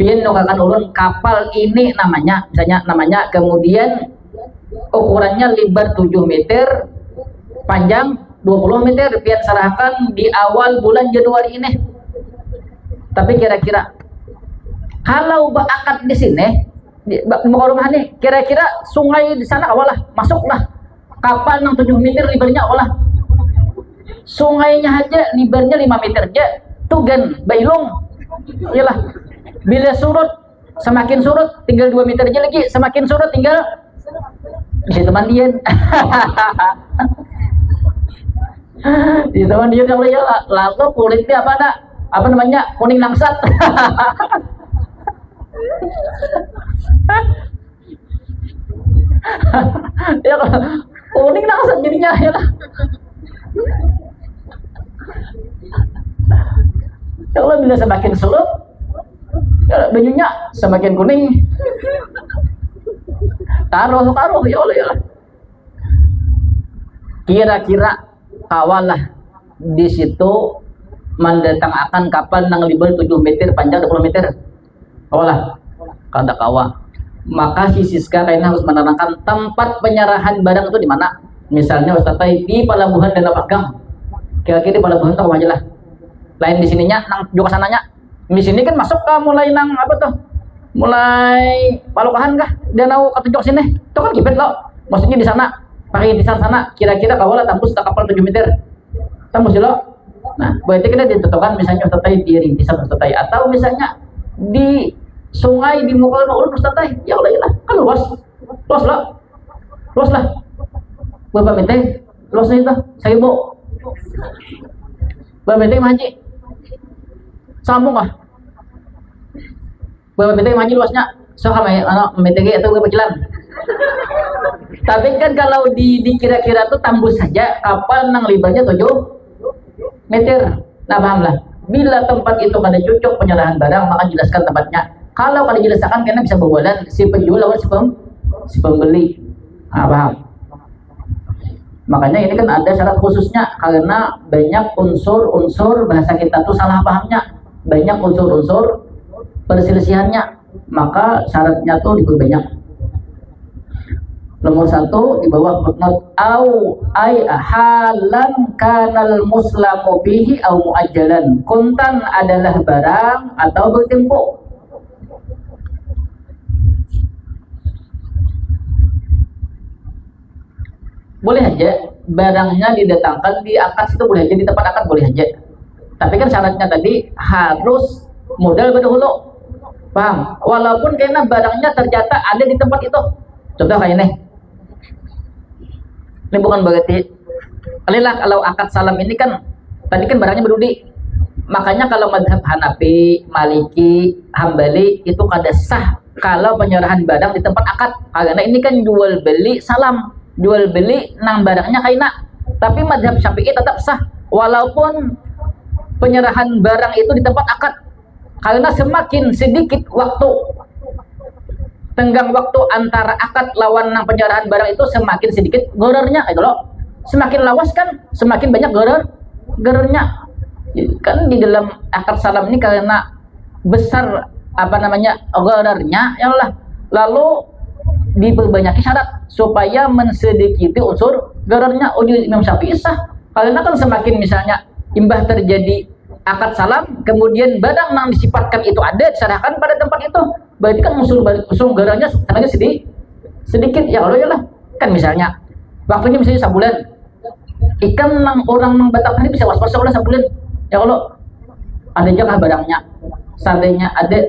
Pian nukakan ulun kapal ini namanya, misalnya namanya, kemudian ukurannya lebar 7 meter, panjang 20 meter, pian serahkan di awal bulan Januari ini. Tapi kira-kira kalau akad di sini di muka rumah nih, kira-kira sungai di sana awalah masuklah kapal yang 7 meter lebarnya awalah, sungainya aja lebarnya 5 meter aja tugan bailung. Iyalah, bila surut semakin surut tinggal 2 meter aja lagi, semakin surut tinggal di situ mandian. Di situ mandian yang lalu kulitnya apa namanya kuning langsat. Ya kuning langsat jadinya ya lah. Kalau bila semakin surut ya, bajunya semakin kuning. Taruh ya Allah ya. Kira-kira kawalah di situ mendatangkan kapal nang lebar 7 meter, panjang 20 meter. Kawalah kada kawa. Maka si Siska kayaknya harus menerangkan tempat penyerahan barang itu di mana. Misalnya Ustaz di Pelabuhan Danau Panggang. Kira-kira di Pelabuhan tahu aja lah. Lain di sininya nang juga sananya. Di sini kan masuk ke mulai nang apa tuh? Mulai Palukahan kah? Danau ketunjuk sini. Itu kan kipet loh. Maksudnya di sana. Pakai di sana kira-kira kawalah tembus kapal 7 meter. Tembus dulu. Nah, berarti kita ditentukan misalnya Ustaz di rintisan Ustaz atau misalnya di sungai di muka rumah ulun Ustaz ya Allah ya kan luas lah berapa meter luasnya itu 1000 berapa meter haji sambung kah berapa meter haji luasnya so kami meter itu berapa jalan. Tapi kan kalau dikira-kira tuh tambus saja kapal nang lebarnya 7 meter. Nah pahamlah, bila tempat itu kada cocok penyerahan barang maka jelaskan tempatnya. Kalau kada jelaskan karena bisa berbualan si penjual lawan si si pembeli. Nah, paham? Makanya ini kan ada syarat khususnya karena banyak unsur-unsur bahasa kita tuh salah pahamnya, banyak unsur-unsur perselisihannya, maka syaratnya tuh diperbanyak. Nomor 1 di bawah footnote au ai halan kanal muslamu bihi au muajjalan. Kuntan adalah barang atau bertempo. Boleh aja barangnya didatangkan di akad itu, boleh aja di tempat akad, boleh aja. Tapi kan syaratnya tadi harus modal berdahulu. Paham? Walaupun karena barangnya ternyata ada di tempat itu. Contoh kayak ini. Ini bukan berarti kalilah kalau akad salam ini kan tadi kan barangnya berdudi. Makanya kalau mazhab Hanafi, Maliki, Hambali itu kada sah kalau penyerahan barang di tempat akad. Karena ini kan jual beli salam, jual beli nang barangnya kaina. Tapi mazhab Syafi'i tetap sah walaupun penyerahan barang itu di tempat akad. Karena semakin sedikit waktu tenggang waktu antara akad lawan nang penyerahan barang itu semakin sedikit gorornya itu loh. Semakin lawas kan semakin banyak gorornya. Kan di dalam akad salam ini karena besar apa namanya gorornya ya Allah. Lalu diperbanyaki syarat supaya mensedikiti unsur gorornya. Uji Imam Syafi'i sah. Karena kan semakin misalnya imbah terjadi akad salam kemudian barang yang disifatkan itu ada diserahkan pada tempat itu, berarti kan unsur gorornya sedikit ya Allah ya lah. Kan misalnya waktunya misalnya sebulan, ikan nang orang nang Batak ini bisa was-was oleh sebulan ya Allah, ada jakah barangnya, seandainya ada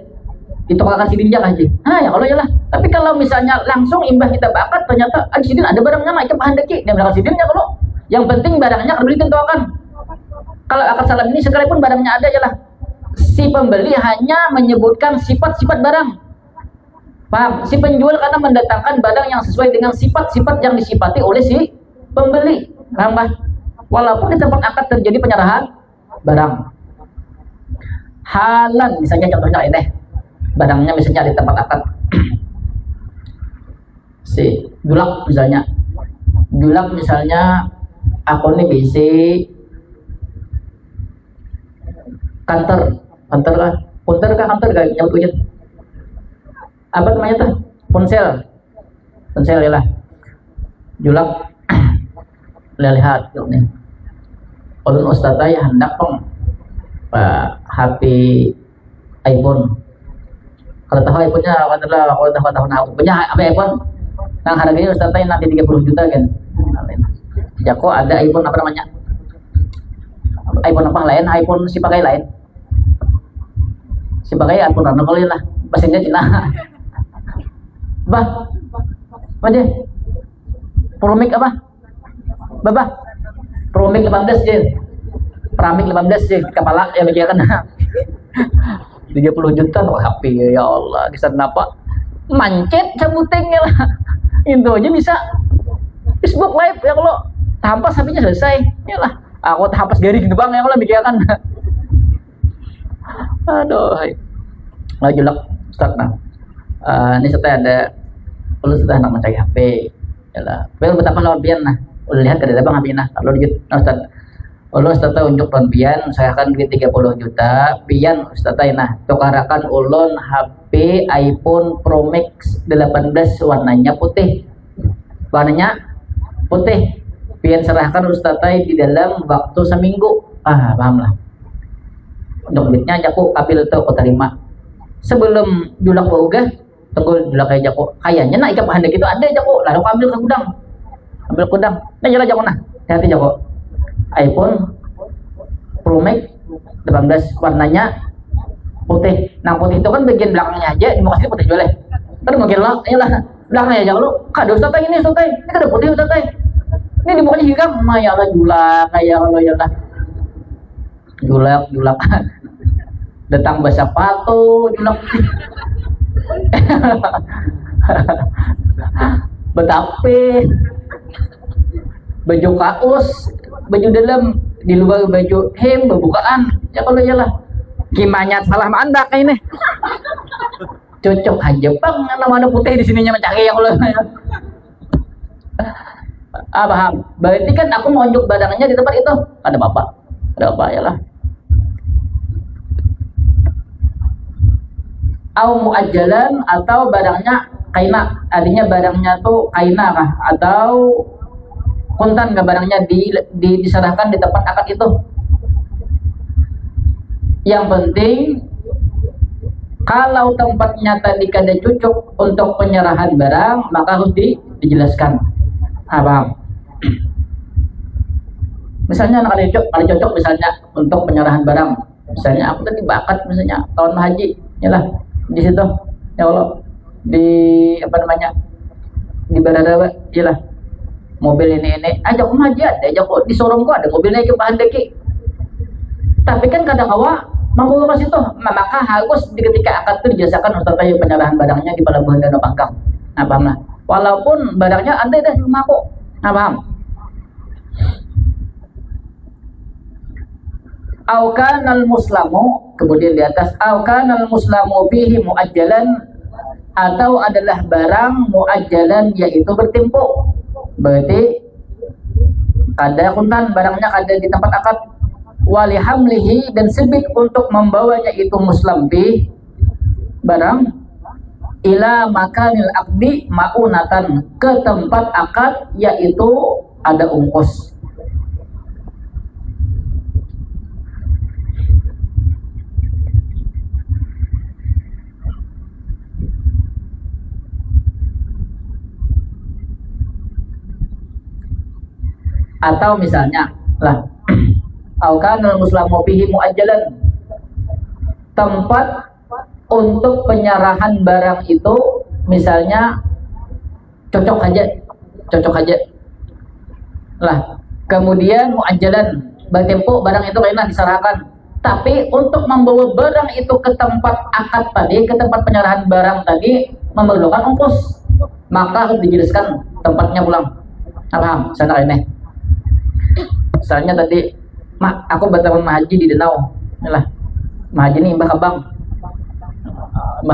itu akan sidin jakah aja, ya Allah ya lah. Tapi kalau misalnya langsung imbah kita bakat ternyata ada sidin, ada barangnya mah ikan bahan deki dia bilang sidin ya kalau yang penting barangnya kan beli tentukan. Kalau akad salam ini sekalipun barangnya ada aja lah, si pembeli hanya menyebutkan sifat-sifat barang. Paham? Si penjual karena mendatangkan barang yang sesuai dengan sifat-sifat yang disifati oleh si pembeli. Paham bah? Walaupun di tempat akad terjadi penyerahan barang. Halan misalnya contohnya ini, barangnya misalnya di tempat akad. Si julak misalnya aku nih bisi kantor lah, punter gak nyebut ujit apa namanya tuh, ponsel ya lah, julak lihat nih ulun ustadzah ya hendak peng HP iPhone. Kalau tahu iPhone-nya kalau tahu punya HP iPhone yang harganya ustadzah nanti 30 juta kan. Jako ada iPhone apa namanya, iPhone apa lain, iPhone si pakai lain, si pakai iPhone apa kali lah, bahasanya Cina. Bah, apa dia? Promik apa? Babah, Promik 18 je, Pramik 18 je, kepala ya bagi kan. 30 juta tuh HP ya Allah, kisah kenapa? Mancet cabutingnya lah, itu aja bisa. Facebook Live ya kalau hampas HP-nya selesai, ya lah. Aku hampas garing di bang ya kalau mikir kan. Aduh, lagi jelek start nah. Ini setelah ada perlu setelah nak mencari HP, ya lah. Well betapa lawan pian nah. Udah lihat kada bang HP nah. Kalau dikit, Ustaz. Ulun Ustaz untuk lawan pian, saya akan duit 30 juta. Pian Ustaz nah, tukarakan ulun HP iPhone Pro Max 18 warnanya putih. Warnanya putih. Pian serahkan Ustaz di dalam waktu seminggu. Paham lah. Untuk duitnya jaku apil itu aku terima. Sebelum julak boga, tunggu julak kayak jaku. Kayaknya nak ikan pahandek itu ada jaku. Lalu aku ambil ke gudang. Nah jalan jaku nah. Hati jaku. iPhone Pro Max 18 warnanya putih. Nah putih itu kan bagian belakangnya aja, di muka sini putih boleh. Terus mungkin lah, iyalah belakangnya jaku lu. Kado Ustaz ini Ustaz. Ini kada putih Ustaz. Ini di mukanya hitam, ya Allah julak kayak Allah ya Allah. Julak datang bahasa pato julak. Betape baju kaos, baju dalam, di luar baju hem berbukaan ya kalau ya lah. Gimana salah mandak ini. cocok aja bang, nama putih di sininya mencari yang lo. Paham? Berarti kan aku mau unjuk barangnya di tempat itu, ada apa ya lah. Au muajjalan, atau barangnya kaina, artinya barangnya tuh kaina kah, atau kuntan ke barangnya diserahkan di tempat akad itu. Yang penting kalau tempatnya tadi kada cocok untuk penyerahan barang, maka harus dijelaskan. Paham? Misalnya kalau cocok misalnya untuk penyerahan barang, misalnya aku tadi bakat misalnya tahun haji, yalah di situ, ya Allah, di apa namanya, di Baradawa, yalah mobil ini ajak aku haji ada, ajak aku di showroomku ada mobilnya ke bahan deki, tapi kan kadang kawa mampu ke situ, maka harus ketika akad itu dijelaskan Ustaz yang penyerahan barangnya di pelabuhan Danau Pangkang. Nah paham lah, walaupun barangnya ada dah di rumahku. Nah paham? Aukanal muslamu, kemudian di atas aukanal muslamu bihi muajjalan, atau adalah barang muajjalan yaitu bertempo, berarti kada kuntan barangnya kada di tempat akad, wali hamlihi, dan sebit untuk membawanya itu muslam bih barang ila makanil akdi maunatan, ke tempat akad yaitu ada ongkos. Atau misalnya lah aukanal muslamu bihi muajjalan, tempat untuk penyerahan barang itu misalnya cocok aja lah, kemudian muajjalan bertempo barang itu enak diserahkan, tapi untuk membawa barang itu ke tempat akad tadi, ke tempat penyerahan barang tadi memerlukan ongkos, maka harus dijelaskan tempatnya pulang. Paham? Sana ini misalnya tadi aku bertemu haji di Danau, lah haji nih Mbak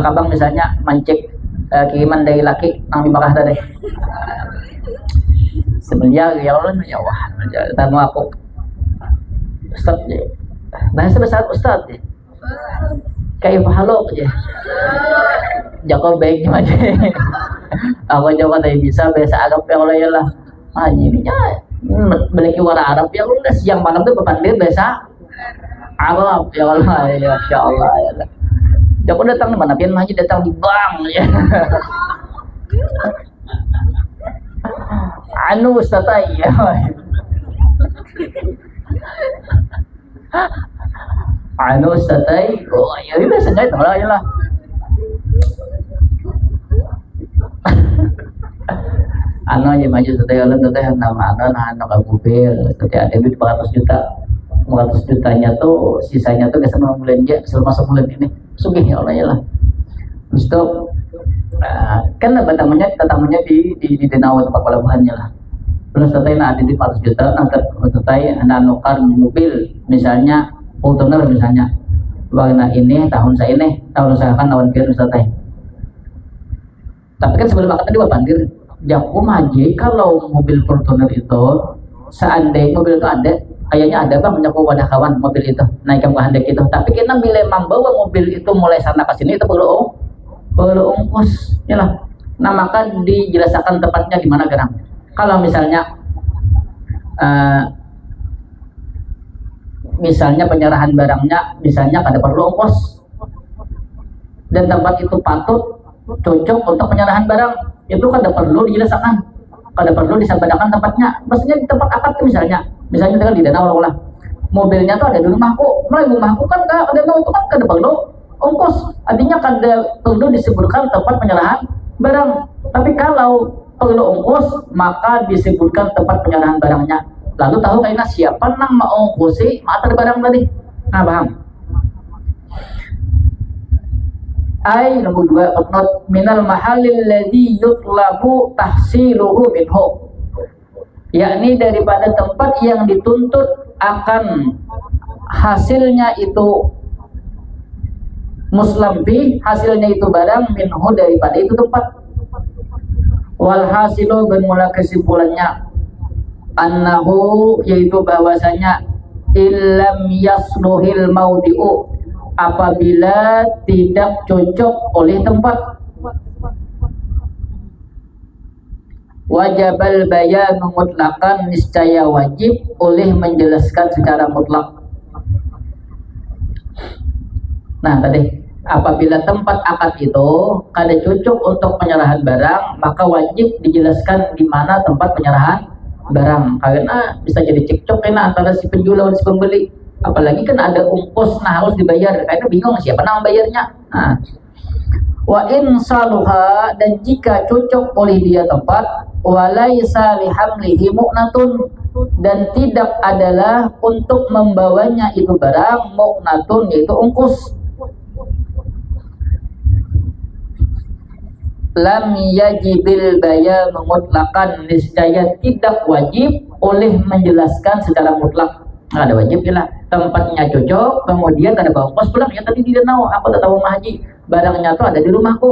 Kabang misalnya mancik kiriman dari laki nang Mbak tadi sebenarnya ya Allah ya wah tamu aku Ustaz ya bahasa besar Ustaz ya kayak halo aja Joko baik aja aku coba tadi bisa bahasa Arab ya Allah ya lah haji ini ya balik warna Arab ya udah siang malam tuh berpandir bahasa Arab ya Allah ya Masya Allah ya Allah. Joko datang di mana pian haji datang di bank ya anu Ustaz ya anu Ustaz oh ya biasanya itu lah ya lah anu aja maju setelah lalu teteh nama anu kabubil teteh ada duit 400 jutanya tuh sisanya tuh biasa belanja selama sebulan ini sugih ya Allah ya lah stop kan tamunya di Danau tempat pelabuhannya lah, terus teteh ada di 400 juta teteh nukar mobil misalnya Fortuner misalnya warna ini tahun saya kan tahun biru teteh, tapi kan sebelum akad tadi pandir Jaku maji kalau mobil Fortuner itu seandainya mobil itu ada kayaknya ada bang menyaku wadah kawan mobil itu naik ke handek itu, tapi kita bila membawa mobil itu mulai sana ke sini itu perlu ongkos ya lah. Nah maka dijelaskan tempatnya di mana gerang. Kalau misalnya penyerahan barangnya misalnya kada perlu ongkos dan tempat itu patut cocok untuk penyerahan barang, itu kada perlu dijelaskan, kada perlu disabadakan tempatnya. Maksudnya di tempat akad misalnya dengan di Danau lah, mobilnya tuh ada di rumahku, mulai rumahku kan ada Danau itu kan kada perlu ongkos, artinya kada perlu disebutkan tempat penyerahan barang. Tapi kalau perlu ongkos maka disebutkan tempat penyerahan barangnya, lalu tahu kayaknya siapa nang mau ongkosi mater barang tadi. Nah paham? Ai nomor 2 footnote minal mahalil ladzi yutlabu tahsiluhu minhu, yakni daripada tempat yang dituntut akan hasilnya itu muslam bih hasilnya itu barang minhu daripada itu tempat. Wal hasilu bermula kesimpulannya annahu yaitu bahwasanya illam yasluhil maudi'u apabila tidak cocok oleh tempat, wajibal bayan mutlakan niscaya wajib oleh menjelaskan secara mutlak. Nah tadi apabila tempat akad itu kada cocok untuk penyerahan barang, maka wajib dijelaskan di mana tempat penyerahan barang, karena bisa jadi cekcok antara si penjual dan si pembeli. Apalagi kan ada ongkos harus dibayar, karena bingung siapa yang bayarnya. Nah. Wa in saluha dan jika cocok oleh dia tempat, walaisa lihamlihi mu'natun dan tidak adalah untuk membawanya itu barang mu'natun yaitu ongkos. Lam yajibil bayan mutlakan niscaya tidak wajib oleh menjelaskan secara mutlak. Nah, ada wajib lah tempatnya cocok, kemudian kada bawa ongkos pulang ya tadi tidak tahu aku tak tahu haji barangnya tuh ada di rumahku,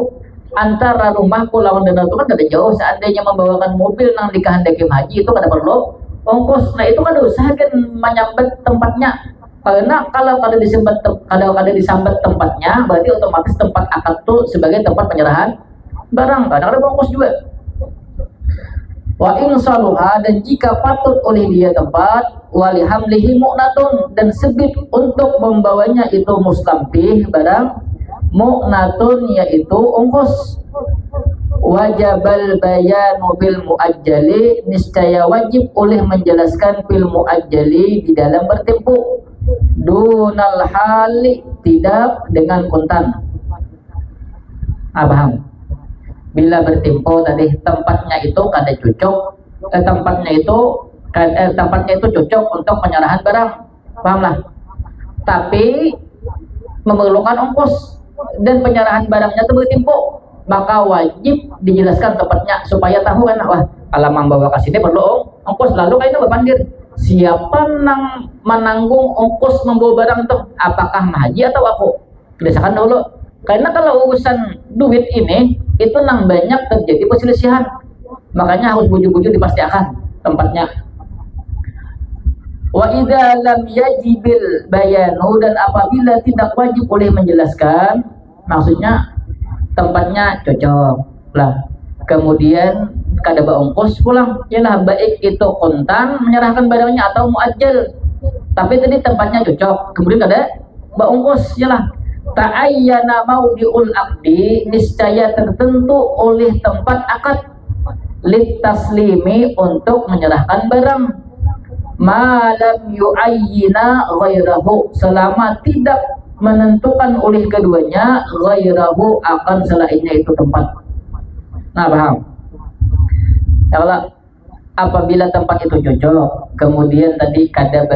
antara rumahku lawan danau itu kan ada jauh, seandainya membawakan mobil nang dikehendaki haji itu kada perlu ongkos. Nah itu kada usah kan menyambat tempatnya, karena kalau kada disambat tempatnya berarti otomatis tempat akad tuh sebagai tempat penyerahan barang, kadang ada ongkos juga. Wa in saluha dan jika patut oleh dia tempat, walihamlihi mu'natun dan sebib untuk membawanya itu muslampih barang, mu'natun yaitu ongkos. Wajabal bayanu bil muajjali niscaya wajib oleh menjelaskan bil muajjali di dalam bertempo, dunal hali tidak dengan kontan. Paham? Bila bertempo tadi tempatnya itu kada cocok, tempatnya itu cocok untuk penyerahan barang, pahamlah. Tapi memerlukan ongkos dan penyerahan barangnya itu bertempo, maka wajib dijelaskan tempatnya supaya tahu kan, wah kalau membawa ke sini perlu ongkos, lalu kayaknya berpandir siapa nang menanggung ongkos membawa barang itu, apakah haji atau aku? Biasakan dulu, karena kalau urusan duit ini itu nang banyak terjadi perselisihan, makanya harus bujur-bujur dipastikan tempatnya. Wa idza lam yajibil bayanu dan apabila tidak wajib oleh menjelaskan, maksudnya tempatnya cocok lah, kemudian kada ongkos pulang, yalah baik itu kontan menyerahkan barangnya atau muajjal, tapi tadi tempatnya cocok, kemudian kada ongkos, yalah ta'ayyana maudi'ul aqdi niscaya tertentu oleh tempat akad, litaslimi untuk menyerahkan barang, malam yu'ayyina ghairahu selama tidak menentukan oleh keduanya ghairahu akan selainnya itu tempat. Nah paham? Kalau apabila tempat itu cocok, kemudian tadi kada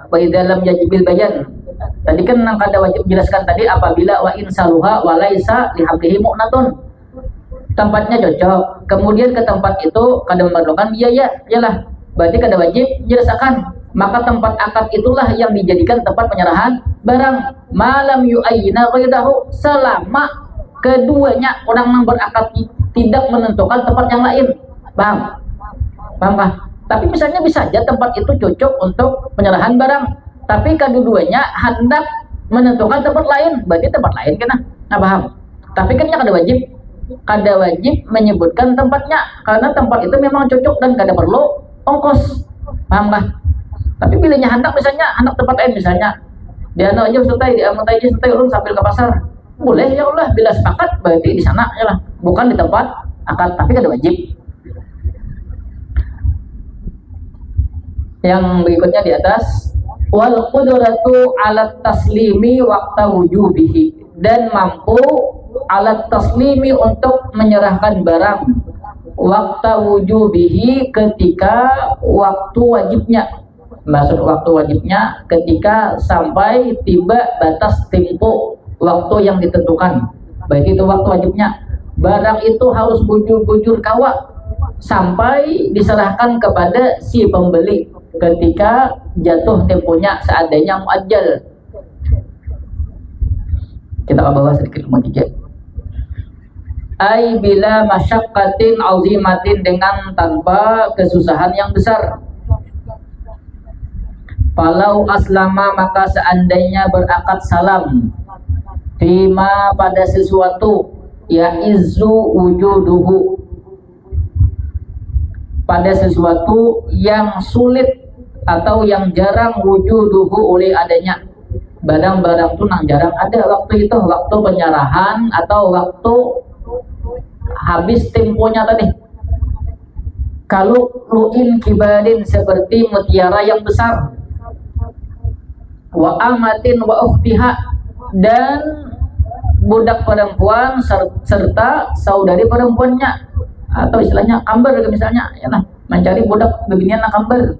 wa dalam yajibil bayan, tadi kan nang kada wajib jelaskan tadi apabila wa insaluha walaisa lihablihi mu'natun, tempatnya cocok, kemudian ke tempat itu kada memerlukan biaya, yalah berarti kada wajib jelaskan, maka tempat akad itulah yang dijadikan tempat penyerahan barang, malam yu'ayyina ghaidahu selama keduanya orang yang berakad tidak menentukan tempat yang lain. Paham? Paham? Tapi misalnya bisa saja tempat itu cocok untuk penyerahan barang, tapi kedua-duanya hendak menentukan tempat lain, berarti tempat lain kan? Nah paham? Tapi kan kada wajib menyebutkan tempatnya, karena tempat itu memang cocok dan kada perlu ongkos. Paham kah? Tapi pilihnya hendak misalnya hendak tempat lain, misalnya dia anak aja selesai urun sambil ke pasar, boleh ya Allah, bila sepakat berarti di sana ya lah, bukan di tempat akad, tapi kada wajib. Yang berikutnya di atas, wal qudratu alat taslimi waqta wujubihi, dan mampu alat taslimi untuk menyerahkan barang waqta wujubihi ketika waktu wajibnya. Maksud waktu wajibnya ketika sampai tiba batas tempo waktu yang ditentukan, baik itu waktu wajibnya. Barang itu harus bujur-bujur kawa sampai diserahkan kepada si pembeli ketika jatuh temponya seandainya muajjal. Kita ke bawah sedikit nomor 3. Ai bila masyaqqatin azimatin, dengan tanpa kesusahan yang besar. Falau aslama, maka seandainya berakad salam, fima, pada sesuatu, ya izu wujuduhu, pada sesuatu yang sulit atau yang jarang wujuduhu oleh adanya. Barang-barang itu nang jarang ada waktu itu, waktu penyerahan atau waktu habis temponya tadi. Kalau lu'in kibalin, seperti mutiara yang besar, wa amatin wa ukhtiha, dan budak perempuan serta saudari perempuannya, atau istilahnya kamber misalnya, ya nah, mencari budak beginian kamber.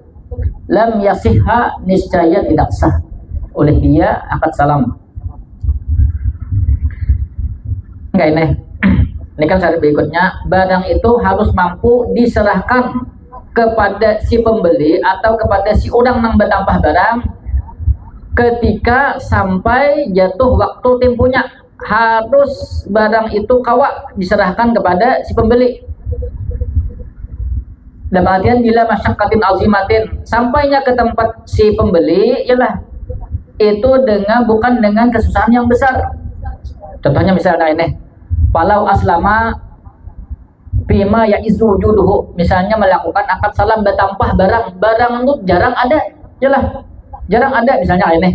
Lam yasihha, niscaya tidak sah oleh dia akad salam. Enggak ini. Ini kan syarat berikutnya, barang itu harus mampu diserahkan kepada si pembeli atau kepada si orang yang bertambah barang ketika sampai jatuh waktu temponya. Harus barang itu kawak diserahkan kepada si pembeli. Dalam artian bila masyaqqatin azimatin, sampainya ke tempat si pembeli ialah itu bukan dengan kesusahan yang besar. Contohnya misalnya ini, falau aslama bima ya izu wujuduhu, misalnya melakukan akad salam bertambah barang itu jarang ada, ialah jarang ada, misalnya ini.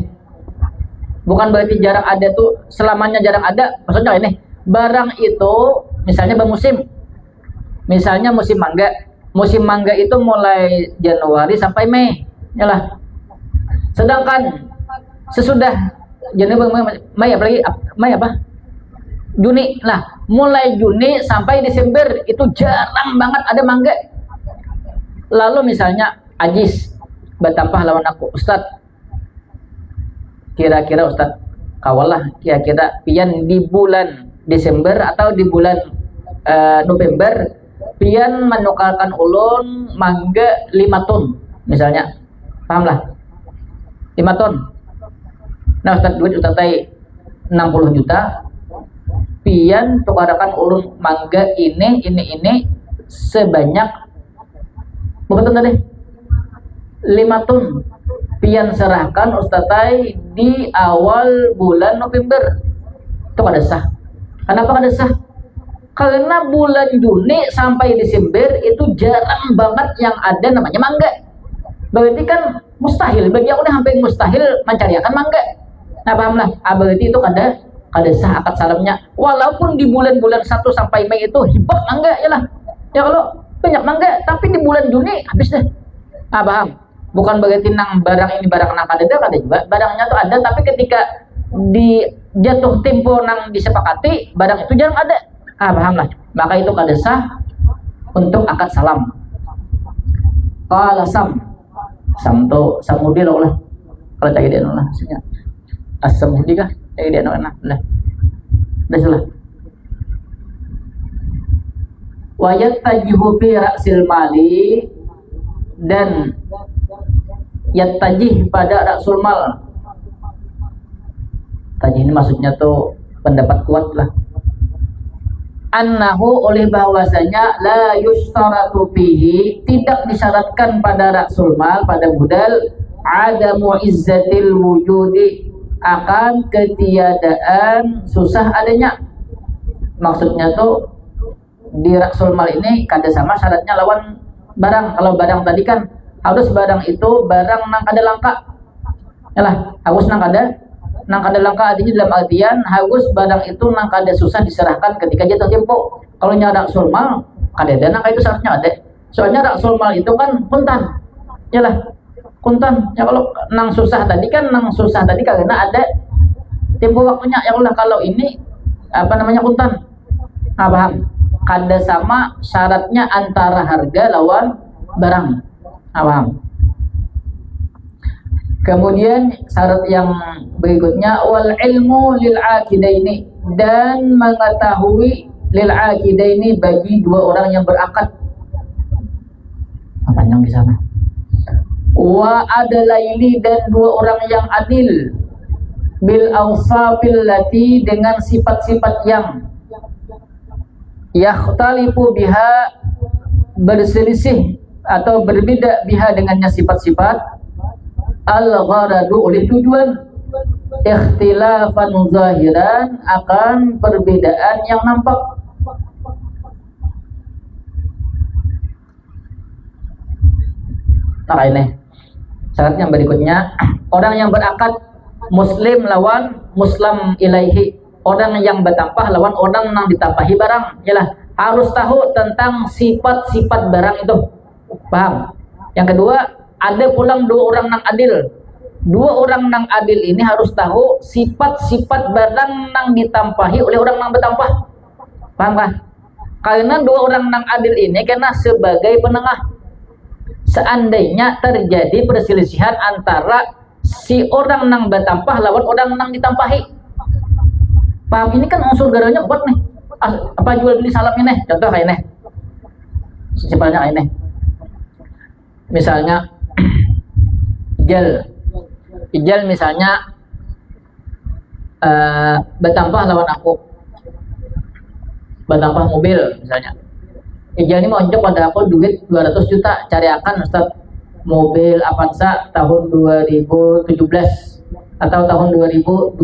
Bukan berarti jarang ada tuh selamanya jarang ada, maksudnya ini, barang itu misalnya bermusim. Misalnya musim mangga. Musim mangga itu mulai Januari sampai Mei, yalah. Sedangkan sesudah Januari, Mei apa? Juni. Lah, mulai Juni sampai Desember itu jarang banget ada mangga. Lalu misalnya Ajis bertambah lawan aku, Ustadz, kira-kira Ustadz kawalah kira-kira pian di bulan Desember atau di bulan November pian menukarkan ulun mangga 5 ton misalnya, pahamlah, 5 ton. Nah Ustadz, duit Ustadz tay 60 juta, pian tukarkan ulun mangga ini sebanyak berapa ton tadi? 5 ton. Pian serahkan Ustadz tay di awal bulan November. Itu kada sah. Kenapa kada sah? Karena bulan Juni sampai Desember itu jarang banget yang ada namanya mangga. Berarti kan mustahil, bagi aku nih hampir mustahil mencariakan mangga. Nah pahamlah, berarti itu kada sah akad salamnya. Walaupun di bulan-bulan 1 sampai Mei itu hibah mangga, ya lah. Ya kalau banyak mangga, tapi di bulan Juni habis deh. Nah paham? Bukan berarti nang barang ini barang nang kada juga, barangnya tuh ada, tapi ketika di jatuh tempo nang disepakati, barang itu jarang ada. Pahamlah, maka itu kada sah untuk akad salam. Qala sam to samudi lah. Kalau cari dia lah maksudnya. As-samudi kah? Cari dia lah. Dah salah. Wa yattajihu fi ra'sil mali, dan yatajih pada ra'sul mal. Tajih ini maksudnya tuh pendapat kuat lah. Annahu, oleh bahwasanya la yustaratu fihi, tidak disyaratkan pada ra'sul mal, pada modal, adamu izzatil wujudi, akan ketiadaan susah adanya. Maksudnya tuh di ra'sul mal ini kada sama syaratnya lawan barang. Kalau barang tadi kan harus barang itu barang nang kada langka. Yalah, harus nang kada langka, artinya dalam artian harus barang itu nang kada susah diserahkan ketika jatuh tempo. Kalau nyara ra'sul mal kada ada nang itu syaratnya ada. Soalnya ra'sul mal itu kan kuntan. Yalah, kuntan. Ya kalau nang susah tadi karena ada tempo waktunya. Ya Allah, kalau ini kuntan. Nah, paham? Kada sama syaratnya antara harga lawan barang. Nah, paham? Kemudian syarat yang berikutnya, wal ilmu lil aqidaini, dan mengetahui lil aqidaini bagi dua orang yang berakad. Panjang di sana. Wa adalaili, dan dua orang yang adil. bil awsafil lati dengan sifat-sifat yang yakhtalifu biha berselisih atau berbeda biha dengannya sifat-sifat al-gharadu oleh tujuan ikhtilafan zahiran akan perbedaan yang nampak. Nah ini syarat yang berikutnya, orang yang berakad muslim lawan muslim ilaihi, orang yang bertampah lawan orang yang ditampahi barang, ialah harus tahu tentang sifat-sifat barang itu, paham? Yang kedua, ada pulang dua orang nang adil. Dua orang nang adil ini harus tahu sifat-sifat barang nang ditampahi oleh orang nang bertampah, paham kah? Karena dua orang nang adil ini karena sebagai penengah. Seandainya terjadi perselisihan antara si orang nang bertampah lawan orang nang ditampahi, paham? Ini kan unsur garanya kuat nih. Apa jual beli salam ini? Contoh kayak ini. Simpelnya kayak ini. Misalnya Ijal misalnya bertampah lawan aku, bertampah mobil misalnya. Ijal ini mau onjok pada aku duit 200 juta, cari akan Ustaz mobil Avanza tahun 2017 atau tahun 2020,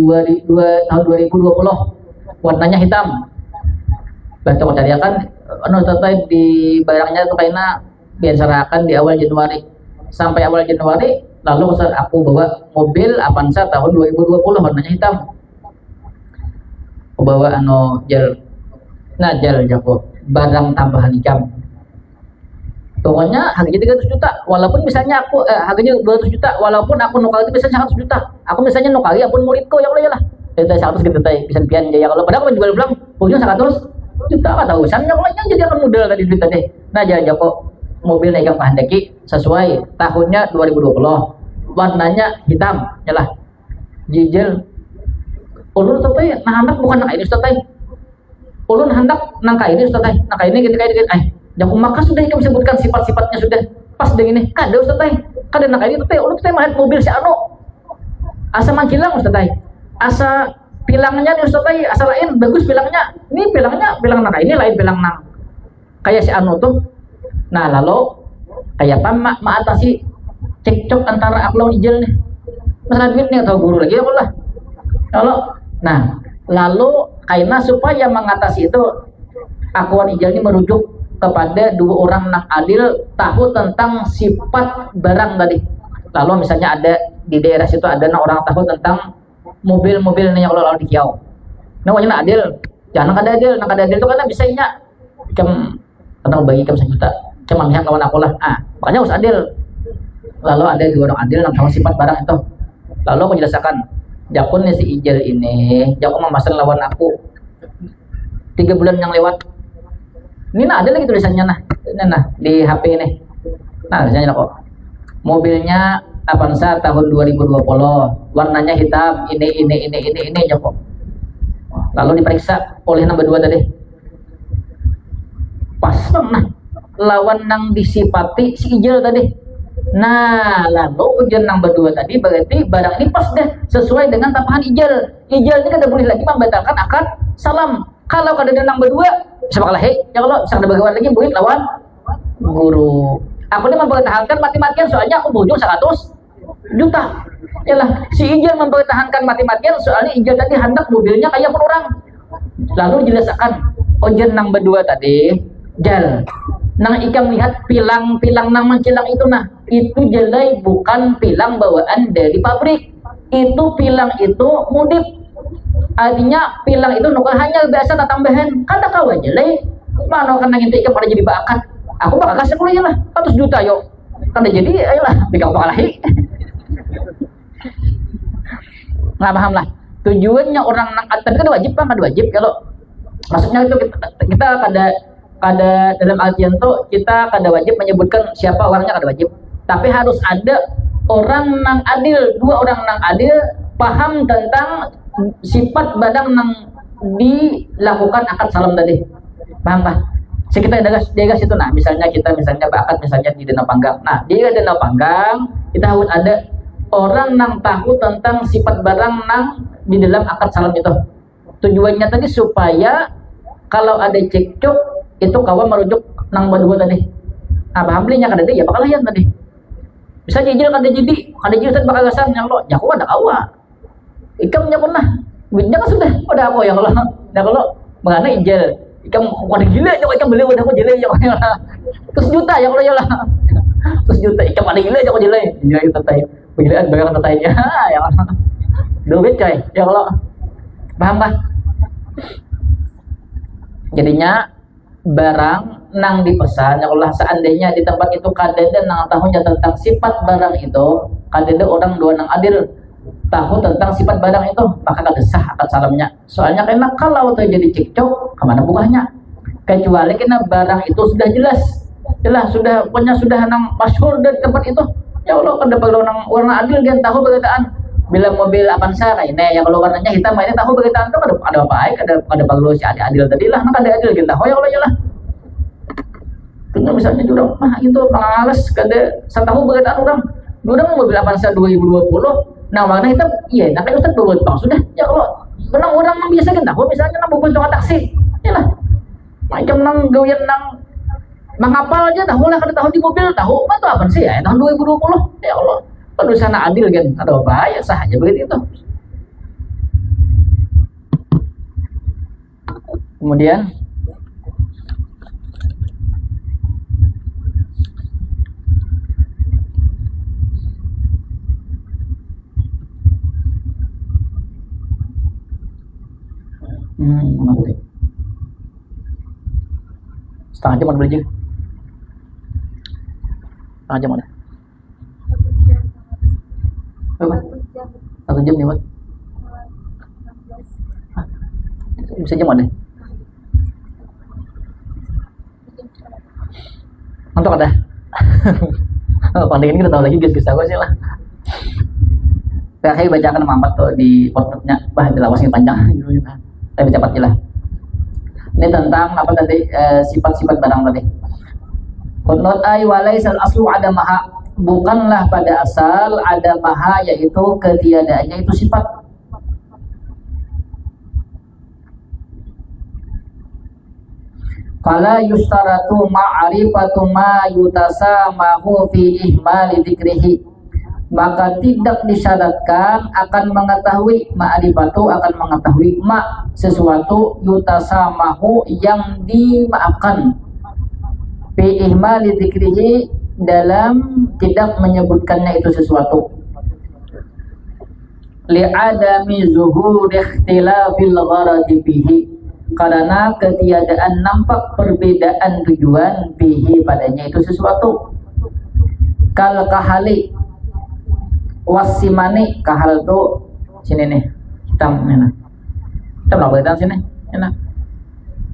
warnanya hitam. Bantu cari akan Ustaz di barangnya itu kayaknya biasarakan di awal Januari. Sampai awal Januari lalu Ustaz aku bawa mobil Avanza tahun 2020 warnanya hitam. Aku bawa gel. Nah, gel jago barang tambahan jam. Pokoknya harganya 300 juta. Walaupun misalnya aku harganya 200 juta, walaupun aku nukar itu misalnya 100 juta. Aku misalnya nukari apun muridku ya Allah ya lah. Dari 100 kita tadi bisa pian ya kalau padahal aku jual bilang punya 100 juta lah tahu. Sannya kalau jadi akan modal tadi duit tadi. Nah, jago mobil naik bahan daki sesuai tahunnya 2020. Warnanya hitam, yalah. Jijil. Ulun tapi nah hendak bukan nak ini Ustaz teh. Ulun hendak nangka ini Ustaz teh. Nangka ini gini. Jago maka sudah kita sebutkan sifat-sifatnya sudah pas dengan ini. Kada Ustaz teh. Kada nangka ini teh ulun teh melihat mobil si anu. Asa mangkilang Ustaz teh. Asa pilangnya nih Ustaz teh, asa lain bagus pilangnya. Ini pilangnya pilang nangka ini lain pilang nang. Kayak si anu tuh. Nah, lalu kayak apa atasi cekcok antara aku lawan Ijal nih. Masalah duit nih atau guru lagi ya Allah. Lalu karena supaya mengatasi itu aku lawan Ijal ini merujuk kepada dua orang nang adil tahu tentang sifat barang tadi. Lalu misalnya ada di daerah situ ada orang tahu tentang mobil-mobil nih yang lalu di kiau. Namanya adil. Jangan kada adil, itu karena bisanya karena bagi 1 juta. Cuma lihat kawan aku lah, makanya harus adil. Lalu ada dua orang adil yang tahu sifat barang itu. Lalu aku jelaskan, jakun nih si Ijal ini, jakun memasang lawan aku 3 bulan yang lewat. Ini ada lagi tulisannya di HP ini. Nah, tulisannya kok. Mobilnya Avanza tahun 2020, warnanya hitam, ini Joko. Lalu diperiksa oleh nomor 2 tadi. Pas lawan nang disifati si Ijal tadi. Nah, lalu ujian nomor 2 tadi berarti barang ini pas deh sesuai dengan tampahan Ijal. Ijal ini kada boleh lagi membatalkan akad salam. Kalau kada ada nomor 2, bisa kalah ya kalau bisa ada bagaimana lagi buit lawan guru. Aku ini mempertahankan mati-matian soalnya aku bujung 100 juta. Yalah, si Ijal mempertahankan mati-matian soalnya Ijal tadi hendak mobilnya kayak orang. Lalu jelaskan ujian nomor 2 tadi, Jal. Nang ikam lihat pilang-pilang nang mencilang itu jelai bukan pilang bawaan dari pabrik. Itu pilang itu mudip. Artinya pilang itu nuker hanya biasa tambahan. Kada kawa jelai. Mana kan nang inti ikam pada jadi bakat. Aku bakal kasih kuliah lah 100 juta yuk. Kada jadi ayolah bikau bakalahi. Nggak paham lah. Tujuannya orang nang tapi kan wajib kan kada wajib kalau maksudnya itu kita kada dalam artian tuh kita kada wajib menyebutkan siapa orangnya kada wajib, tapi harus ada orang nang adil, 2 orang nang adil paham tentang sifat badang nang dilakukan akad salam tadi, paham kah? Sekitar degas itu misalnya kita bakat misalnya di Danau Panggang. Nah di Danau Panggang kita harus ada orang nang tahu tentang sifat barang nang di dalam akad salam itu. Tujuannya tadi supaya kalau ada cekcok itu kawan merujuk nang berdua tadi. Nah, paham belinya kada ya bakal lihat tadi. Bisa jijil kada jadi Ustaz bakal gasan yang lo, ya aku ada kawa. Ikamnya pernah, duitnya kan sudah aku yang lo. Nah kalau mengenai ijel, ikam kada gila, ikam beli udah aku jeli ya. Terus juta ya kalau ya lah. Terus juta ikam ada gila aku jeli. Ya itu tadi. Begitu bayar tatainya ya Allah. Duit coy, ya Allah. Paham bah? Jadinya barang nang dipesan ya Allah, seandainya di tempat itu kadeda nang tahunya tentang sifat barang itu, kadeda orang dua nang adil tahu tentang sifat barang itu, maka kada sah akad salamnya. Soalnya karena kalau terjadi cekcok, kemana bukanya? Kecuali karena barang itu sudah jelas sudah punya sudah nang masyhur dari tempat itu. Ya Allah, kada perlu nang warna adil dia tahu beritaan. Bila mobil Avanza ini ya kalau warnanya hitam ini tahu beritaan tuh ada apa baik, ada perlu si adil tadi lah, nang kada adil kita tahu ya Allah ya lah. Tinggal misalnya jurang mah itu males kada satahu beritaan orang mobil Avanza 2020 nah warna hitam iya nah kan Ustaz buat bang sudah ya kalau benang orang yang biasa kan tahu misalnya nang buat taksi ya lah macam nang gawian nang mengapal aja tahu lah kada tahu di mobil tahu apa tuh apa sih ya tahun 2020 ya Allah pada sana adil kan ada apa ya sah aja begitu itu. Kemudian setengah jam ada belajar setengah jam ada berapa? 1 jam nih buat bisa jam ada untuk ada pandai ini kita tahu lagi guys aku sih lah saya bacakan mampat tuh di footnote-nya bah dilawasnya panjang saya baca cepat lah. Ini tentang apa tadi sifat-sifat barang tadi. Footnote ay walaisal aslu ada maha, bukanlah pada asal ada maha yaitu ketiadaannya itu sifat. Fala yustaratu ma'rifatu ma yutasamahu fi ihmali dzikrihi, maka tidak disyaratkan akan mengetahui ma'rifatu akan mengetahui sesuatu yutasamahu yang dimaafkan fi ihmali dzikrihi dalam tidak menyebutkannya itu sesuatu li'adami zuhur ikhtilafil gharadi fihi, karena ketiadaan nampak perbedaan tujuan fihi padanya itu sesuatu. Kal kahali wasimani, kahal tuh sini nih hitam mana hitam lah berita sini enak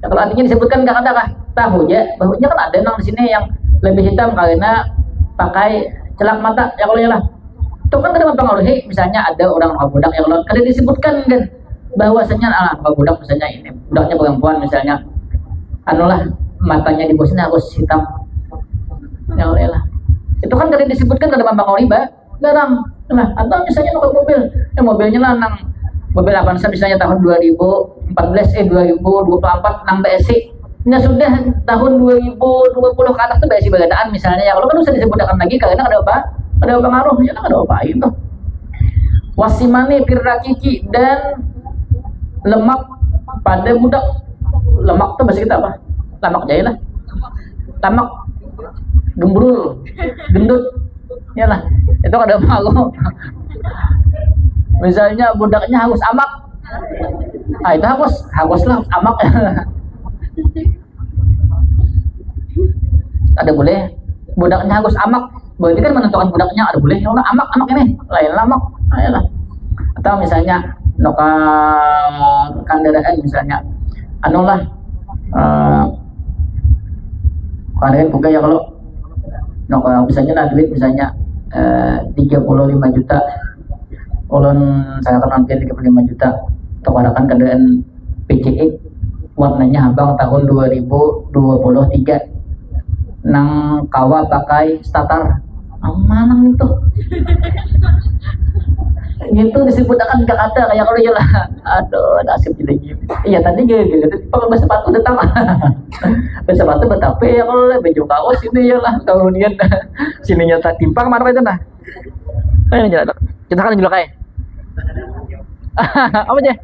ya, kalau artinya disebutkan nggak ada kah tahu ya bahunya kan ada nang di sini yang lebih hitam karena pakai celak mata ya kalau ya lah itu kan tidak mempengaruhi. Misalnya ada orang budak ya kalau kada disebutkan kan bahwasanya budak misalnya ini budaknya perempuan misalnya anulah matanya di bawahnya harus hitam ya kalau ya lah itu kan kada disebutkan kada mempengaruhi barang. Nah, atau misalnya nukar mobilnya lah nang mobil Avanza misalnya tahun 2024 nang BSI nya sudah tahun 2020 ke atas tuh BSI begadaan misalnya ya kalau kan usah disebutkan lagi karena ada pengaruhnya kan ada apa itu wasimani firrakiki dan lemak pada budak. Lemak tuh bahasa kita apa? Lemak jaya lah lemak gembrul gendut ya lah itu ada malu. Misalnya budaknya haus amak, itu haus lah amak. Ada boleh budaknya haus amak, berarti kan menentukan budaknya ada boleh ya amak ini lain lamak lah. Atau misalnya kendaraan misalnya anulah kendaraan buka ya kalau misalnya duit misalnya 35 juta ulun saya akan nanti 35 juta terpadakan kendaraan PCX warnanya abang tahun 2023 nang kawa pakai starter Manang itu. Gitu disebut akan kata kayak kalau lah. Aduh, nasib jadi gitu. Iya tadi gitu. Pakai bahasa sepatu datang. Bahasa sepatu betapa ya kalau baju kaos ini ya lah. Kemudian sini nyata timpang mana itu nah. Ayo jalan. Kita kan juga kayak. Apa aja?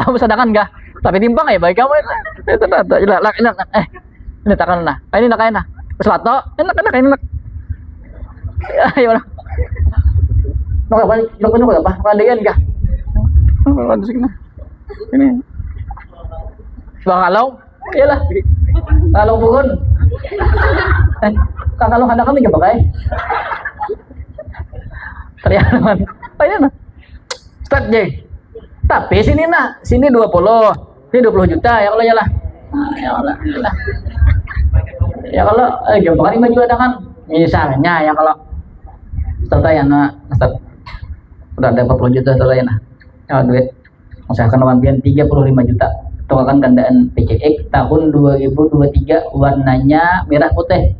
Apa sadakan enggak? Tapi timpang ya baik kamu itu. Itu enak. Ini takkan nah. Ini nak kain nah. Sepatu enak ini. Ayo lah. Nó apa? Nó apa? Kandian kah? Ada sini. Ini. Bang Kalong. Iyalah. Kalong bukan. Kalau ada kami enggak pakai. Teriakan. Ayo nah. Start J. Tapi sini nah, sini 20. Ini 20 juta ya kalau yalah. Ya Allah. Ya kalau gampang 5 juta kan. Misalnya ya kalau serta yang start udah ada 40 juta setelah ya duit usahakan lampian 35 juta itu akan gandaan PCX tahun 2023 warnanya merah putih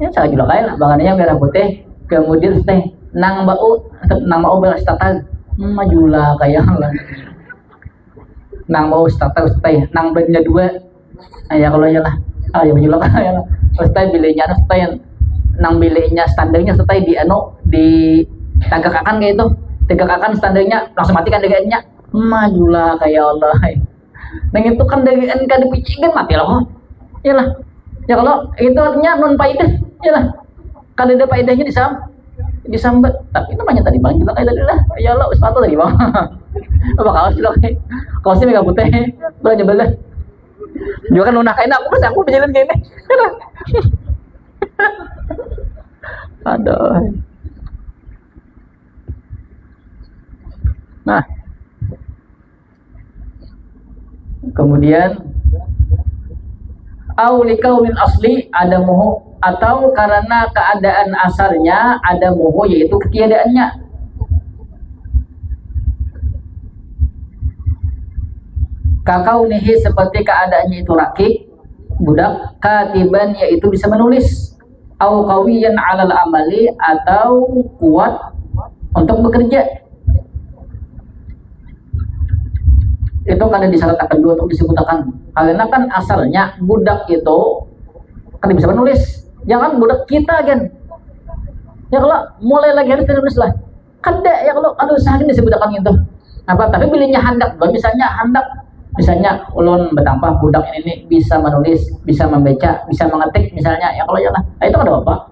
ya saya juga kayak lah bahannya merah putih kemudian teh nang mau belas tatag majulah kayak lah nang mau tatag teh nang bednya 2 ya kalau ya lah ya majulah kayak lah teh bilenya teh nang bilenya standarnya teh di tagakakan kayak itu tagakakan standarnya langsung matikan DGN-nya majulah kayak Allah neng itu kan DGN kan dipicingin mati loh iyalah ya kalau itu artinya non paidah iyalah kan ada paidahnya disambat tapi namanya tadi bang kita kayak tadi lah ya Allah sepatu tadi bang apa kaos loh kaosnya mega putih belanja belah juga kan lunak kain aku berjalan kayak ini aduh. Nah, kemudian aulikau min asli ada muhu atau karena keadaan asalnya ada muhu yaitu ketiadaannya. Kakau nihi seperti keadaannya itu rakik budak katiban yaitu bisa menulis au qawiyan 'alal amali atau kuat untuk bekerja. Itu kan di syarat kedua untuk disebutkan karena kan asalnya budak itu kan bisa menulis jangan budak kita kan ya kalau mulai lagi harus menulis lah kada ya kalau ada usaha disebutkan itu apa tapi pilihnya handak misalnya ulun bertambah budak ini bisa menulis bisa membaca bisa mengetik misalnya ya kalau ya lah itu ada apa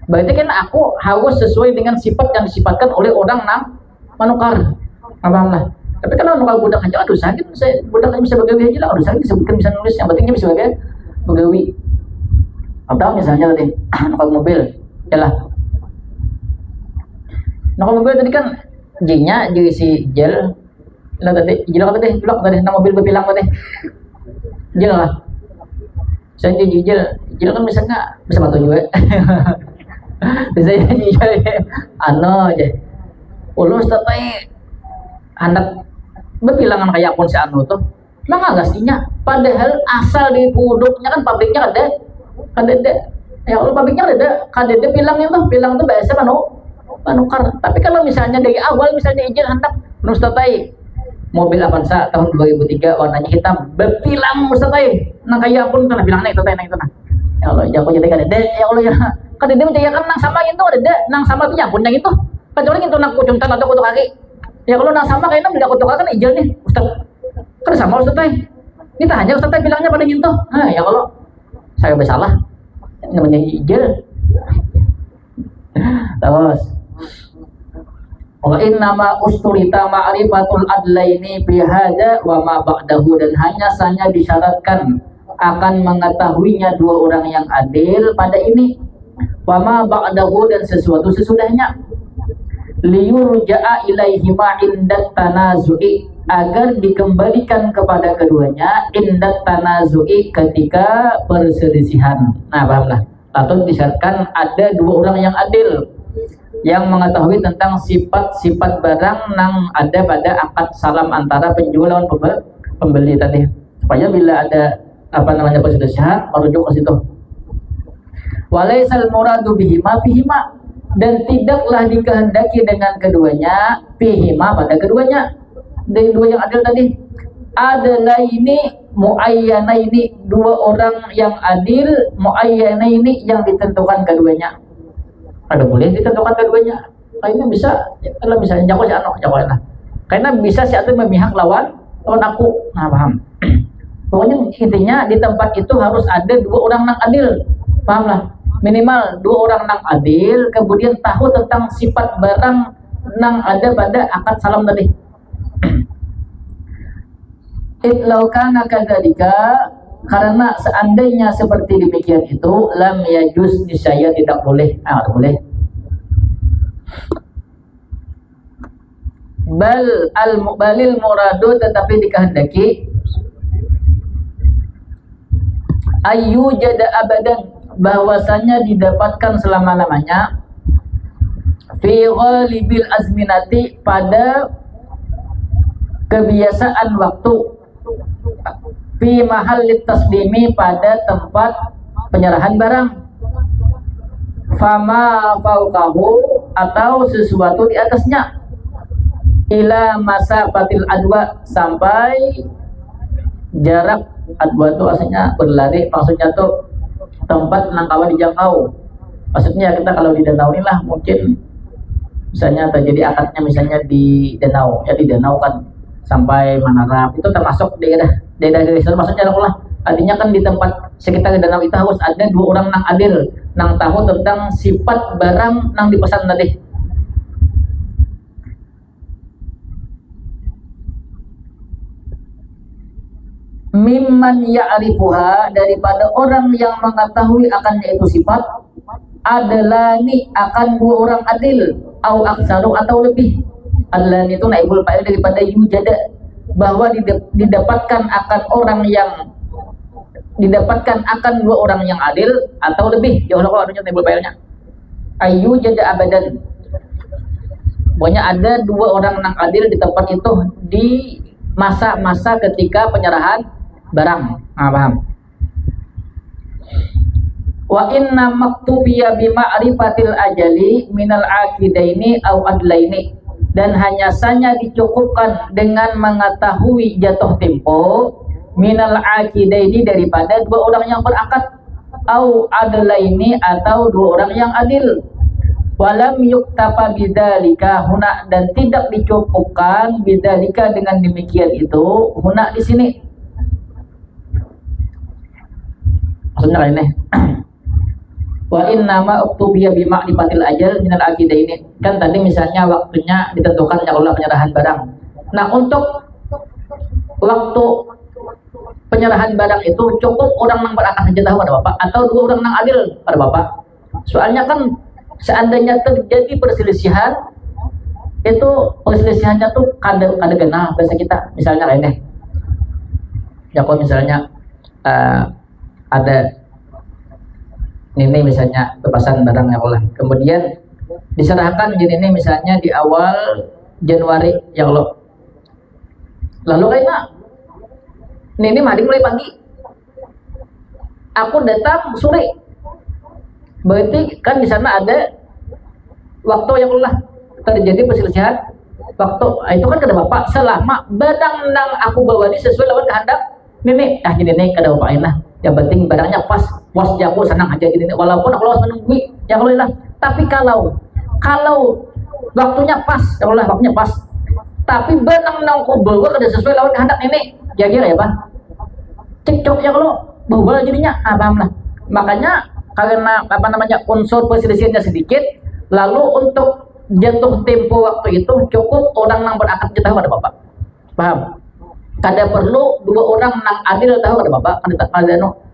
berarti kan aku harus sesuai dengan sifat yang disifatkan oleh orang manukar apa lah. Tapi kalau budak aja aduh sakit saya budak bisa begawi aja lah aduh sakit disebutkan bisa nulis yang pentingnya bisa begawi atau misalnya tadi nukal mobil ya lah nukal mobil tadi kan J-nya diisi gel lah tadi nama mobil berpilang tadi gel lah saya gel kan bisa nggak bisa bantu juga bisa gel aja ulus tapi anak berbilangan kayak pun si anu tuh nah gastinya padahal asal di produknya kan pabriknya ada ya kalau pabriknya ada bilang tuh biasa manukar tapi kalau misalnya dari awal misalnya izin hendak nustatai mobil Avanza tahun 2003 warnanya hitam berbilang nustatai nah kayak pun kan bilangnya itu nah ya Allah ya aku jadi kadede ya Allah ya kadede menjayakan nang sama itu ada nang sama tuh ya pun yang itu kecuali itu nang kucuntan atau kutu kaki ya kalau nang sama kayaknya tidak kutu kaki kan ijel nih Ustaz kan sama Ustaz ini tak hanya Ustaz bilangnya pada gitu nah ya kalau saya bersalah namanya ijel terus wa innama usturita ma'rifatul adlaini fi hada wa ma ba'dahu dan hanya saja disyaratkan akan mengetahuinya dua orang yang adil pada ini wa ma ba'dahu dan sesuatu sesudahnya liyurja'a ilaihi ma indat tanazu'i agar dikembalikan kepada keduanya indat tanazu'i ketika perselisihan nah pahamlah atau disyaratkan ada dua orang yang adil yang mengetahui tentang sifat-sifat barang yang ada pada akad salam antara penjual dan pembeli tadi supaya bila ada perselisihan merujuk ke situ Walaisal muradu bihima, dan tidaklah dikehendaki dengan keduanya bihima, pada keduanya. Dari dua yang adil tadi, adalah ini muayyana, ini dua orang yang adil, muayyana ini yang ditentukan keduanya. Ada boleh ditentukan keduanya. Kayaknya bisa, kalau misalnya jago si anak, jago lah. Karena bisa si atu memihak lawan aku. Nah, paham. Pokoknya intinya di tempat itu harus ada dua orang nang adil, paham lah. Minimal dua orang nang adil, kemudian tahu tentang sifat barang nang ada pada akad salam tadi. Itlaukana kadzalika, karena seandainya seperti demikian itu, lam yajuz, niscaya tidak boleh. Boleh. Balil muradu, tetapi dikehendaki ayu jada abadan, bahwasanya didapatkan selama-lamanya fi ghalibil azminati, pada kebiasaan waktu, fi mahallit taslimi, pada tempat penyerahan barang, fama fauqahu, atau sesuatu di atasnya, ila masafatil adwa, sampai jarak. Adwa itu aslinya berlari, maksudnya tuh tempat nangkawan dijangkau. Maksudnya kita kalau di danau inilah, mungkin misalnya terjadi akadnya misalnya di danau, ya di danau kan sampai Manarap, itu termasuk daerah geser, maksudnya lah. Artinya kan di tempat sekitar danau itu harus ada dua orang nang adil, nang tahu tentang sifat barang nang dipesan tadi. Mimman ya'rifuha, daripada orang yang mengetahui akannya itu sifat, adalah nih akan dua orang adil, au aksaru, atau lebih. Adalah itu naibul fa'il daripada yujada, bahwa didapatkan akan orang yang didapatkan akan dua orang yang adil atau lebih. Ya Allah, kalau adanya naibul fa'ilnya ayu jada abadan, pokoknya ada dua orang nang adil di tempat itu di masa-masa ketika penyerahan barang. Paham? Wa inna maktubiya bima'rifatil ajali minal aqidaini au adlaini, dan hanya saja dicukupkan dengan mengetahui jatuh tempo minal aqidaini, daripada dua orang yang berakad, au adlaini, atau dua orang yang adil. Walam yuktafa bidzalika huna, dan tidak dicukupkan bidzalika, dengan demikian itu, huna di sini. Maksudnya ini wa inna ma uktubiya bima'rifatil ajal minal aqidah, ini kan tadi misalnya waktunya ditentukan ya Allah penyerahan barang. Nah, untuk waktu penyerahan barang itu cukup orang yang berakad saja tahu, ada Bapak, atau dua orang yang adil, ada Bapak. Soalnya kan seandainya terjadi perselisihan, itu perselisihannya tuh kada genah bahasa kita. Misalnya ini ya, kalau misalnya ada ini misalnya bebasan barang ya Allah, kemudian diserahkan ini misalnya di awal Januari ya Allah, lalu kayaknya ini mah mulai pagi, aku datang sore, berarti kan di sana ada waktu yang Allah terjadi perselisihan waktu. Itu kan kada Bapak, selama barang nang aku bawa ini sesuai lawan kehendak ini gini kada Bapak enak. Yang penting barangnya pas jago senang aja gini, walaupun aku harus menunggu ya Allah lah. Tapi kalau waktunya pas, ya Allah waktunya pas, tapi barang nang aku bawa kada sesuai lawan kehendak ini, kira-kira ya Pak, cekcok ya kalau bawa jadinya. Paham lah. Makanya karena unsur perselisihannya sedikit, lalu untuk jatuh tempo waktu itu cukup orang yang berakad tahu, ada Bapak. Paham? Kada perlu dua orang nang adil tahu, ada Bapak.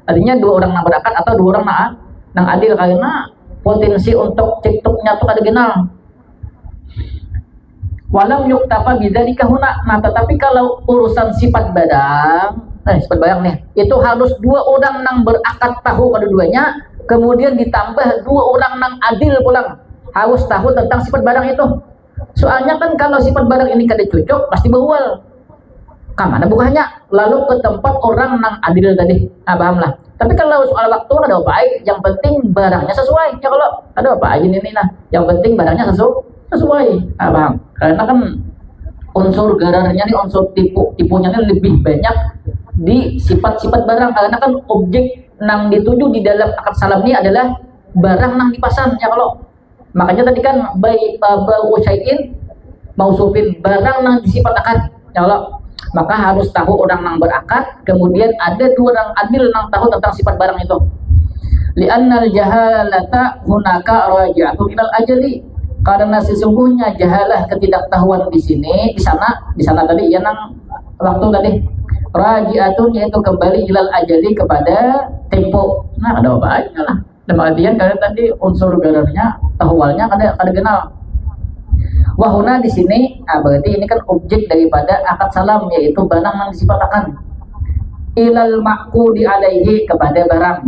Artinya dua orang nang berakad atau dua orang nang adil, karena potensi untuk cektoknya tuh kada kenal. Walam yuktafa bidzalika huna. Nah, tetapi kalau urusan sifat barang, sifat barang nih, itu harus dua orang nang berakad tahu kedua-duanya, kemudian ditambah dua orang nang adil pulang harus tahu tentang sifat barang itu. Soalnya kan kalau sifat barang ini kada cocok, pasti berual. Kemana bukanya? Lalu ke tempat orang nang adil tadi. Paham lah. Tapi kalau soal waktu ada baik, yang penting barangnya sesuai. Ya kalau ada apa aja ini nah, yang penting barangnya sesuai. Nah, paham? Karena kan unsur gararnya nih, unsur tipunya nih lebih banyak di sifat-sifat barang. Karena kan objek nang dituju di dalam akad salam ini adalah barang nang dipasan. Ya kalau makanya tadi kan bau syai'in mausufin, barang nang disifat akad. Ya kalau maka harus tahu orang nang berakad, kemudian ada dua orang adil nang tahu tentang sifat barang itu. Li'annal jahalata hunaka raji'atun ilal ajali, karena sesungguhnya jahalah, ketidaktahuan di sini, di sana tadi ya nang waktu tadi, raji'atun yaitu kembali ilal ajali, kepada tempo. Nah ada apa aja lah, dalam artian kalian tadi unsur gararnya tahwalnya kada kenal. Wahuna di sini, berarti ini kan objek daripada akad salam, yaitu barang yang disifatakan. Ilal ma'qudi alaihi, kepada barang.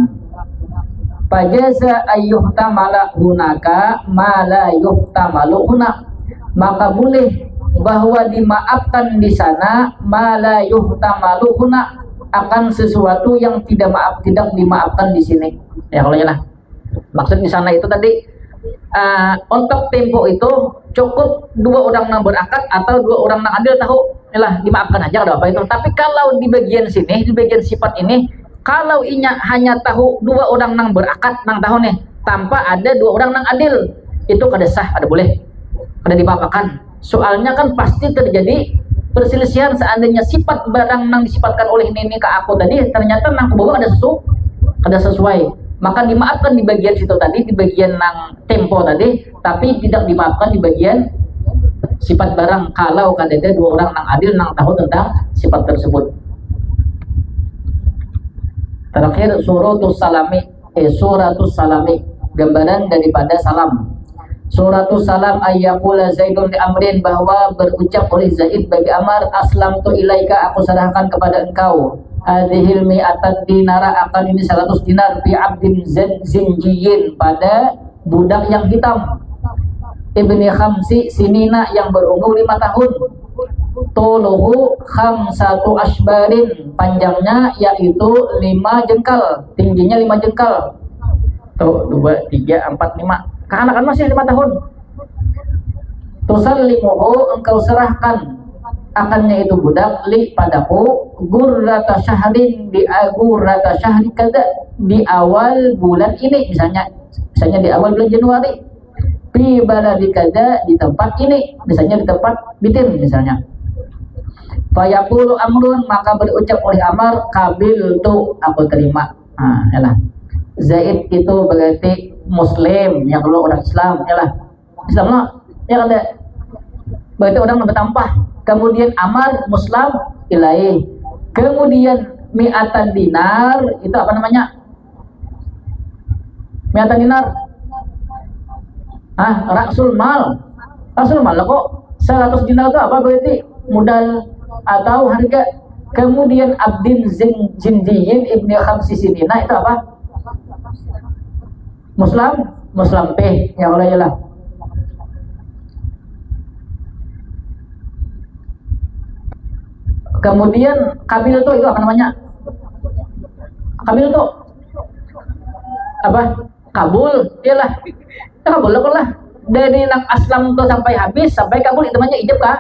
Fajaza ayyuhtamala hunaka ma la yuhtamalu huna, maka boleh bahwa dimaafkan di sana ma la yuhtamalu huna, akan sesuatu yang tidak dimaafkan di sini. Ya kalau ya lah. Maksud di sana itu tadi untuk tempo itu cukup dua orang yang berakad atau dua orang yang adil tahu, lah dimaafkan aja ada apa itu. Tapi kalau di bagian sini, di bagian sifat ini, kalau inya hanya tahu dua orang yang berakad nang tahu nih, tanpa ada dua orang yang adil, itu kada sah, ada boleh, kada dimaafkan. Soalnya kan pasti terjadi perselisihan seandainya sifat barang nang disifatkan oleh ini ke aku tadi ternyata nang kebawa ada sesuai. Maka dimaafkan di bagian situ tadi, di bagian nang tempo tadi, tapi tidak dimaafkan di bagian sifat barang kalau kan ada dua orang nang adil nang tahu tentang sifat tersebut. Terakhir suratus salami, gambaran daripada salam. Suratus salam ayyaqula Zaidun li Amrin, bahwa berucap oleh Zaid bagi Amar, aslamtu ilaika, aku serahkan kepada engkau, hadhil mi'atad dinara, akan ini 100 dinar, fi abdin zinjiyin, pada budak yang hitam, ibni khamsi sinina, yang berumur 5 tahun, tuluhu khamsatu asbarin, panjangnya yaitu 5 jengkal, tingginya 5 jengkal. Tuh 2, 3, 4, 5, kehanakan masih 5 tahun. Tusallimuhu, engkau serahkan akannya itu budak, li padaku, gurrata syahrin, di gurrata syahri kada, di awal bulan ini, misalnya di awal bulan Januari, fi baladi kada, di tempat ini, misalnya di tempat bitin misalnya. Fayaqulu Amrun, maka berucap oleh Amar, qabiltu, aku terima. Nah yalah, Zaid itu berarti Muslim, yang kalau orang Islam yalah, Islam lah ya ada, berarti orang bertampah. Kemudian Amar Muslim ilaih. Kemudian mi'atan dinar, itu apa namanya? Mi'atan dinar. Rasul mal. Rasul mal kok 100 dinar itu apa berarti? Modal atau harga. Kemudian abdin zindiyin ibni khamsi sinina, itu apa? Muslim P, ya Allah yalah. Kemudian kabil itu apa namanya? Kabil itu apa? Kabul, iyalah. Kabul lah. Dari nang aslam tuh sampai habis, sampai kabul itu namanya ijab kah?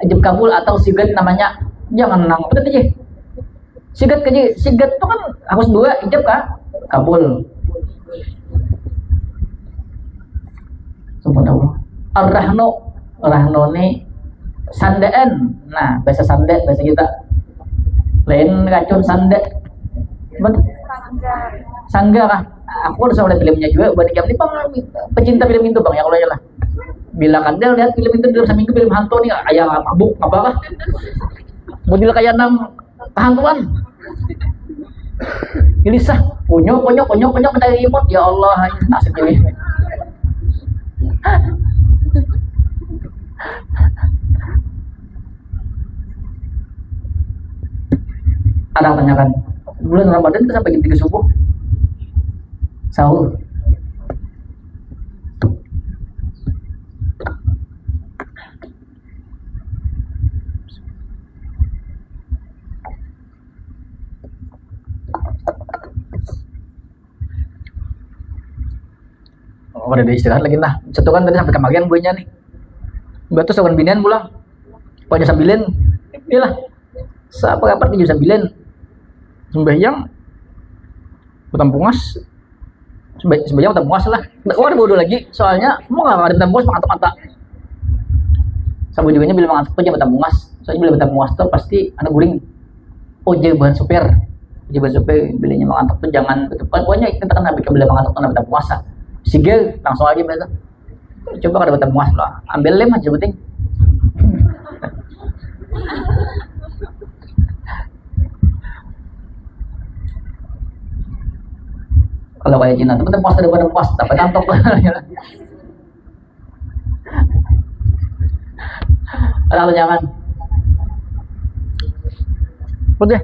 Ijab kabul atau sigat namanya. Jangan nang apa aja. Sigat tuh kan harus 2, ijab kah? Kabul. Subhanallah. Ar-rahno ni sandaan. Nah, bahasa sanda, bahasa kita. Lain racun sanda. Sangga kah? Aku harus lihat filmnya juga. Buat jam ini bang, pecinta film itu bang, ya kalau lah. Bila kadang lihat film itu dalam seminggu, film hantu nih, ayah mabuk, apa kah? Model kayak 6 kehantuan. Gelisah, konyok mencari remote, ya Allah, nasib ini. Ada tanyakan, bulan Ramadan itu sampai jam 3 subuh sahur. udah istirahat lagi nah. Satu kan tadi sampai kemarin gue nya nih. Batu sawan binian pulang. Pokoknya sambilin. Iyalah. Siapa kapan tujuh sambilin. Sembahyang. Betampungas. Sembahyang betampungas lah. Oh ada bodoh lagi. Soalnya mau nggak ada betampungas mantap-mantap. Sabu juga bilang mantap aja betampungas. Soalnya bila betampungas tuh pasti anak guring. Oh bahan supir. Jadi supaya belinya mengantuk tuh jangan pokoknya kita kan habis beli mengantuk tuh betam puasa sige langsung aja betul coba kada betam puasa lah ambil lem aja penting kalau kayak Cina tuh betam puasa daripada puasa dapat ngantuk ada jangan putih.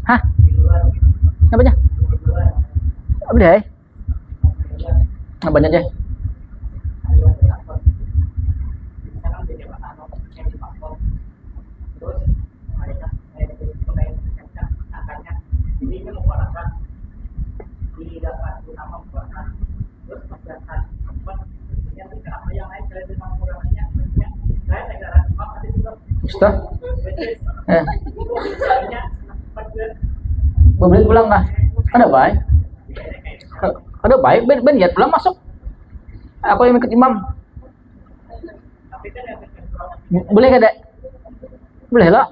Hah? Apa aja? Apa deh? Apa aja? Sudah? Beli pulang lah. Ada baik. Ada baik. Ben ya pulang masuk. Aku yang ikut imam. Boleh kada? Boleh lah.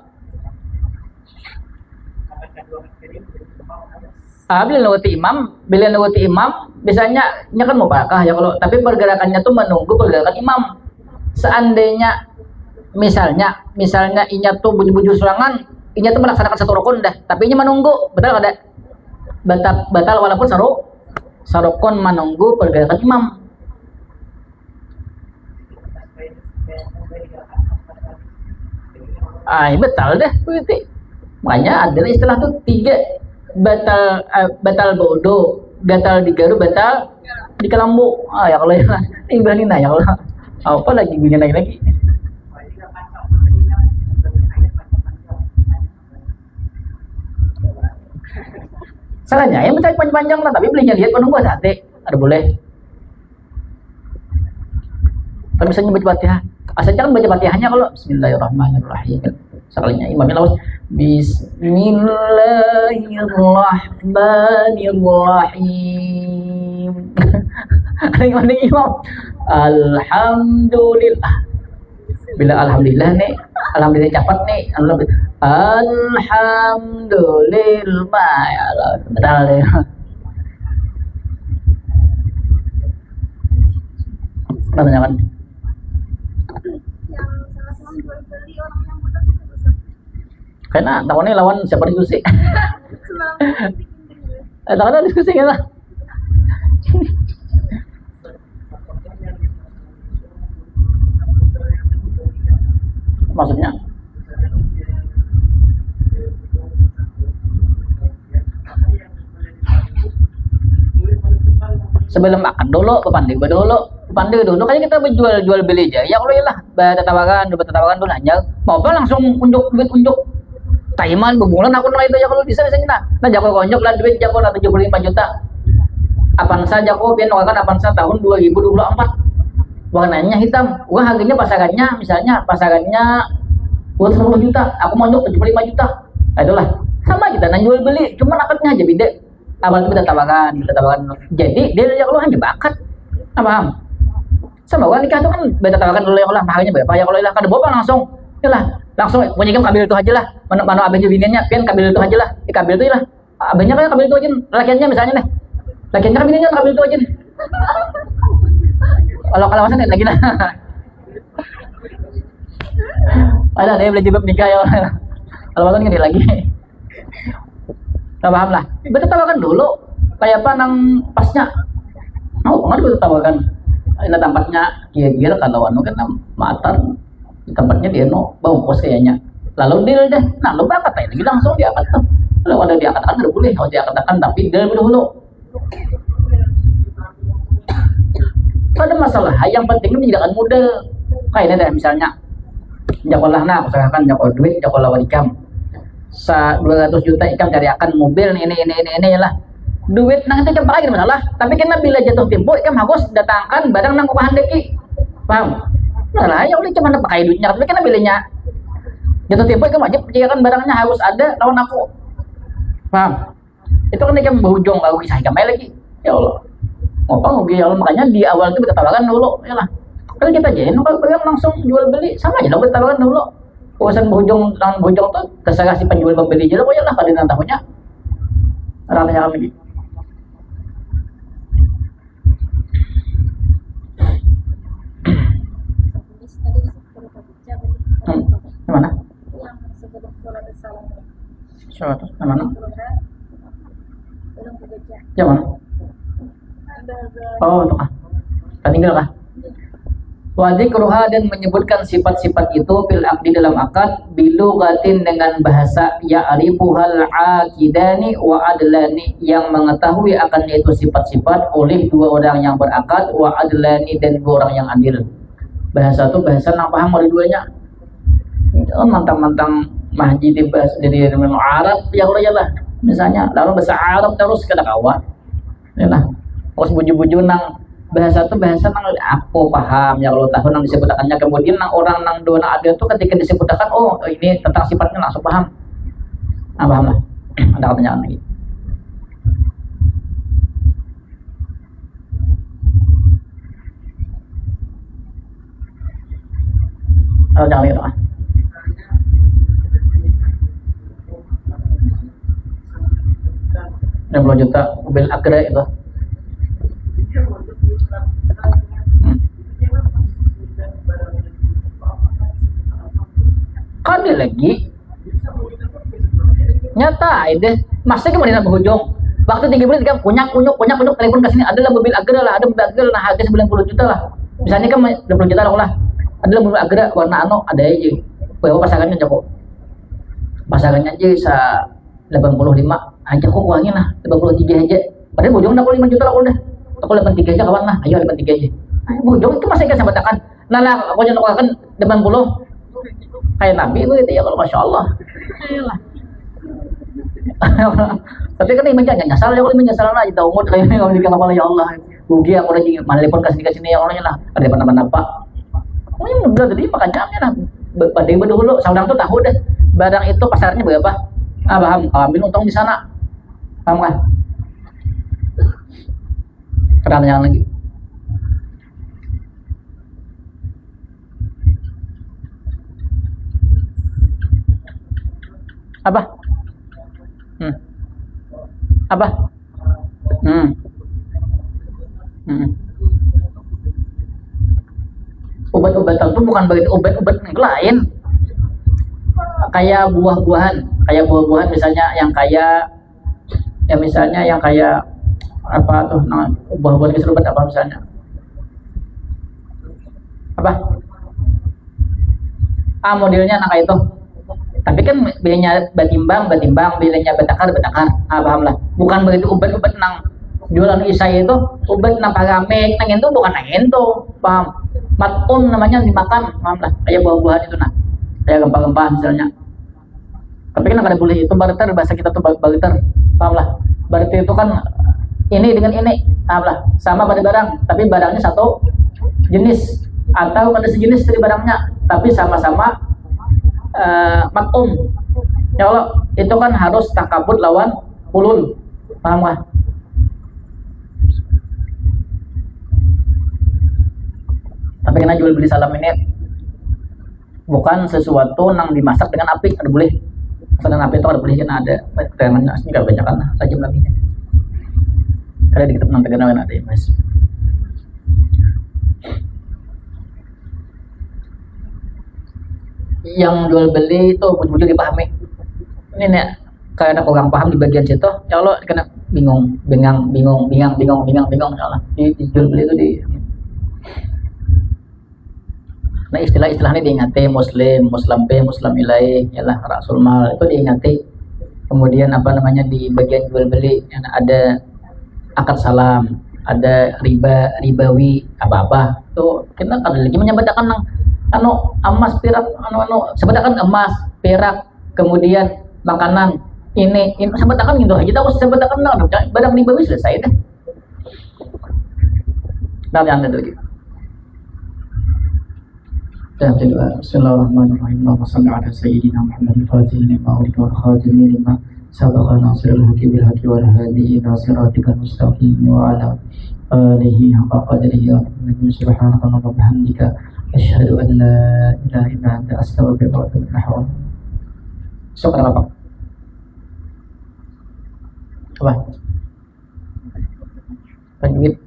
Bila nawati imam, biasanya kan mau pakah ya kalau tapi pergerakannya tuh menunggu pergerakan imam. Seandainya misalnya inya tuh buju-buju serangan, inya tuh melaksanakan satu rukun dah, tapi inya menunggu, betul kada? Batal walaupun sarukun menunggu pergerakan imam. Betul deh begitu. Makanya ada istilah tuh 3 batal bodoh, batal digaru, batal di kelambu. Ya kalau ini berani nanya kalau apa lagi bikin lagi. Salahnya yang mencari panjang-panjang lah, tapi belinya lihat penunggu sate, ada boleh. Tapi misalnya baca Fatihah, asalnya kan baca Fatihahnya kalau Bismillahirrahmanirrahim. Sekalinya imamnya lawas Bismillahirrahmanirrahim. Ada imam Alhamdulillah. Bila alhamdulillah nih, alhamdulillah cepat nih, alhamdulillah ya Allah, betul deh. Apa jangan? Karena tahunnya lawan siapa diskusi? Tahunnya diskusi kan lah. Maksudnya? Sebelum makan dulu, pandai dulu. Kayak kita jual beli aja. Ya kalau lah, bertatawakan dulu hanya. Mau apa langsung unjuk duit. Taiman berbulan aku nilai itu ya kalau bisa nah jago konjok lah duit jago lah 75 juta. Apaan saja kok biar nokakan apaan saja tahun 2024. Warnanya hitam. Wah harganya pasarannya misalnya buat 10 juta. Aku mau unjuk 75 juta. Nah, itulah sama kita jual beli. Cuma akadnya aja beda. Awal itu kita tawarkan. Jadi dia ya kalau hanya bakat. Paham? Sama orang nikah itu kan beda tawarkan dulu ya Allah mahalnya berapa ya kalau ilah kada bawa langsung. Yalah langsung punya kabel itu aja lah mana abangnya biniannya pian kabel itu aja lah kabel itu lah abangnya kan kabel itu aja lakiannya misalnya nih lakiannya kan biniannya kabel itu aja kalau kalawasan lagi lah ada dia beli jilbab nikah ya kalawasan kan dia lagi tak paham lah betul tawarkan dulu kayak apa nang pasnya banget betul tawarkan ini tampaknya kira-kira kalau anu kan matar di tempatnya dia bau kos kayaknya lalu deal deh nah lo bakat lagi langsung diangkat tuh kalau ada diangkat kan boleh kalau diangkat tapi deal dulu ada masalah yang penting menyediakan modal kayak ini deh misalnya jakolah nah usahakan jakol duit jakol lawan ikam 200 juta ikam cari akan mobil ini lah duit nang itu kan pakai masalah, tapi karena bila jatuh tempo kan harus datangkan barang nang kupahan deki, paham? Masalah ya udah cuma pakai duitnya, tapi karena bilanya jatuh tempo kan wajib percayakan barangnya harus ada lawan aku, paham? Itu kan dia berujung baru kisah kembali lagi, ya Allah, ngopang ya Allah, makanya di awal itu berkatakan dulu, ya lah, kalau kita jadi kalau pegang langsung jual beli sama aja lah berkatakan dulu, urusan berujung tuh terserah si penjual pembeli aja lah, ya lah kalau nanti tahunya, orang lagi. Mana? Suatu, mana? Yang mana? Oh, itu kah? Tinggal kah? Wadzikruha, dan menyebutkan sifat-sifat itu fil aqdi dalam akad bilugatin dengan bahasa ya'rifuhal aqidani wa adlani, yang mengetahui akan itu sifat-sifat oleh dua orang yang berakad, wa adlani, dan dua orang yang adil. Bahasa itu bahasa yang paham oleh duanya. Mantang-mantang mahji dibahas dari Arab ya udah lah, misalnya lalu bahasa Arab terus kada kawan ya lah, terus buju-buju nang bahasa itu bahasa nang aku paham ya kalau tahu nang disebutakannya, kemudian nang orang nang dua nang ada itu ketika disebutkan oh ini tentang sifatnya langsung paham, paham lah. Ada pertanyaan lagi? Jangan lagi doa. 60 juta mobil Agra itu. Kali lagi nyata deh, masih kemarin berhujung waktu 3 bulan kan kunyak telepon ke sini, adalah mobil Agra lah, ada mobil Agra lah, harga 90 juta lah, misalnya kan 20 juta lah, adalah mobil Agra warna ada aja, bawa pasangannya Joko, pasangannya aja 85 aja kok uangnya lah 83 aja, padahal bujung aku 5 juta lah udah, aku 83 aja kawan lah, ayo 83 aja, bujung itu masih kan sahabatakan, nah lah aku nyono kan 80 kayak Nabi itu ya kalau Masya Allah. Tapi kan ini nyasar ya, kalau ini nyasar lah kita umur kayak ini, kalau dikira kepala ya Allah rugi aku lagi mana telepon ke sini ya orangnya lah ada apa oh ini udah tadi makan jamnya lah pada ibu dulu saudara tuh tahu deh barang itu pasarnya berapa, paham, ambil untung di sana, paham kan? Pertanyaan lagi apa? Apa? Obat-obatan itu bukan begitu obat-obat yang lain, kayak buah-buahan misalnya yang kayak apa tuh, nah, buah-buahan keserupan apa misalnya apa, modelnya nah kayak itu, tapi kan bilangnya batimbang, bilangnya batakar, paham lah, bukan begitu obat-obat nang jualan isai itu, obat nang paramek nang itu bukan nang itu, paham, matum namanya dimakan, paham lah, kayak buah-buahan itu nah, kayak gempah-gempah misalnya, tapi kan ada boleh itu barter, bahasa kita tuh barter, paham lah, barter itu kan ini dengan ini, paham lah, sama pada barang, tapi barangnya satu jenis atau ada sejenis dari barangnya, tapi sama-sama matum ya Allah, itu kan harus takabut lawan ulul, paham gak? Tapi kena jual beli salam ini bukan sesuatu yang dimasak dengan api, ada boleh masak dengan api itu ada boleh, kan ada terangannya nggak banyak kan tajam lagi karena di kitab tegangan ada ya mas. Yang jual beli itu betul-betul dipahami. Ini nih kayak ada orang paham di bagian situ, ya Allah kena bingung ya Allah di jual beli itu di. Nah istilah-istilahnya diingati, muslim ilaih, ya lah rasul mal itu diingati. Kemudian apa namanya di bagian jual beli ada akad salam, ada ribawi apa tuh kita kan lagi menyebutkan emas perak sebutkan emas perak, kemudian makanan ini sahabat akan gitu aja tahu sahabat akan nah badang di bawah selesai deh. Nah yang ada lagi. Dan kedua, Bismillahirrahmanirrahim. Allahumma shalli ala sayyidina Muhammad al-Fatih lima ulid wal khatim lima sabaqa nasirul haqi bil haqi wal hadi ila siratikal mustaqim wa ala alihi haqqa qadrihi wa subhanaka wa bihamdika asyhadu an la ilaha illa anta astaghfiruka wa atubu ilaik. Sok apa? Apa? Tajwid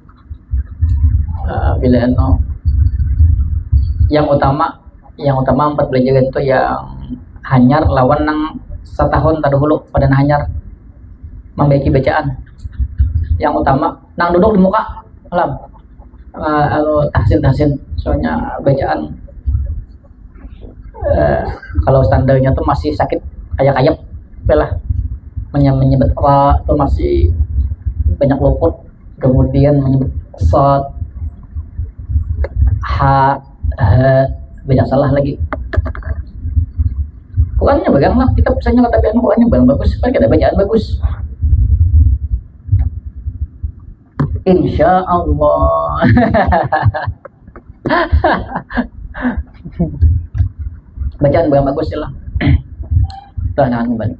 bila yang utama 4 belajar itu yang hanyar lawan nang setahun tadahulu pada hanyar membaiki bacaan yang utama nang duduk di muka alam tahsin soalnya bacaan kalau standarnya tuh masih sakit kayak belah menyebut ra tuh masih banyak luput, kemudian menyebut sad ha banyak salah lagi. Qurannya bagang lah, kita misalnya kata piano Qurannya bagus, kan ada bacaan bagus. Insya Allah. Bacaan bagus lah. Jangan kembali.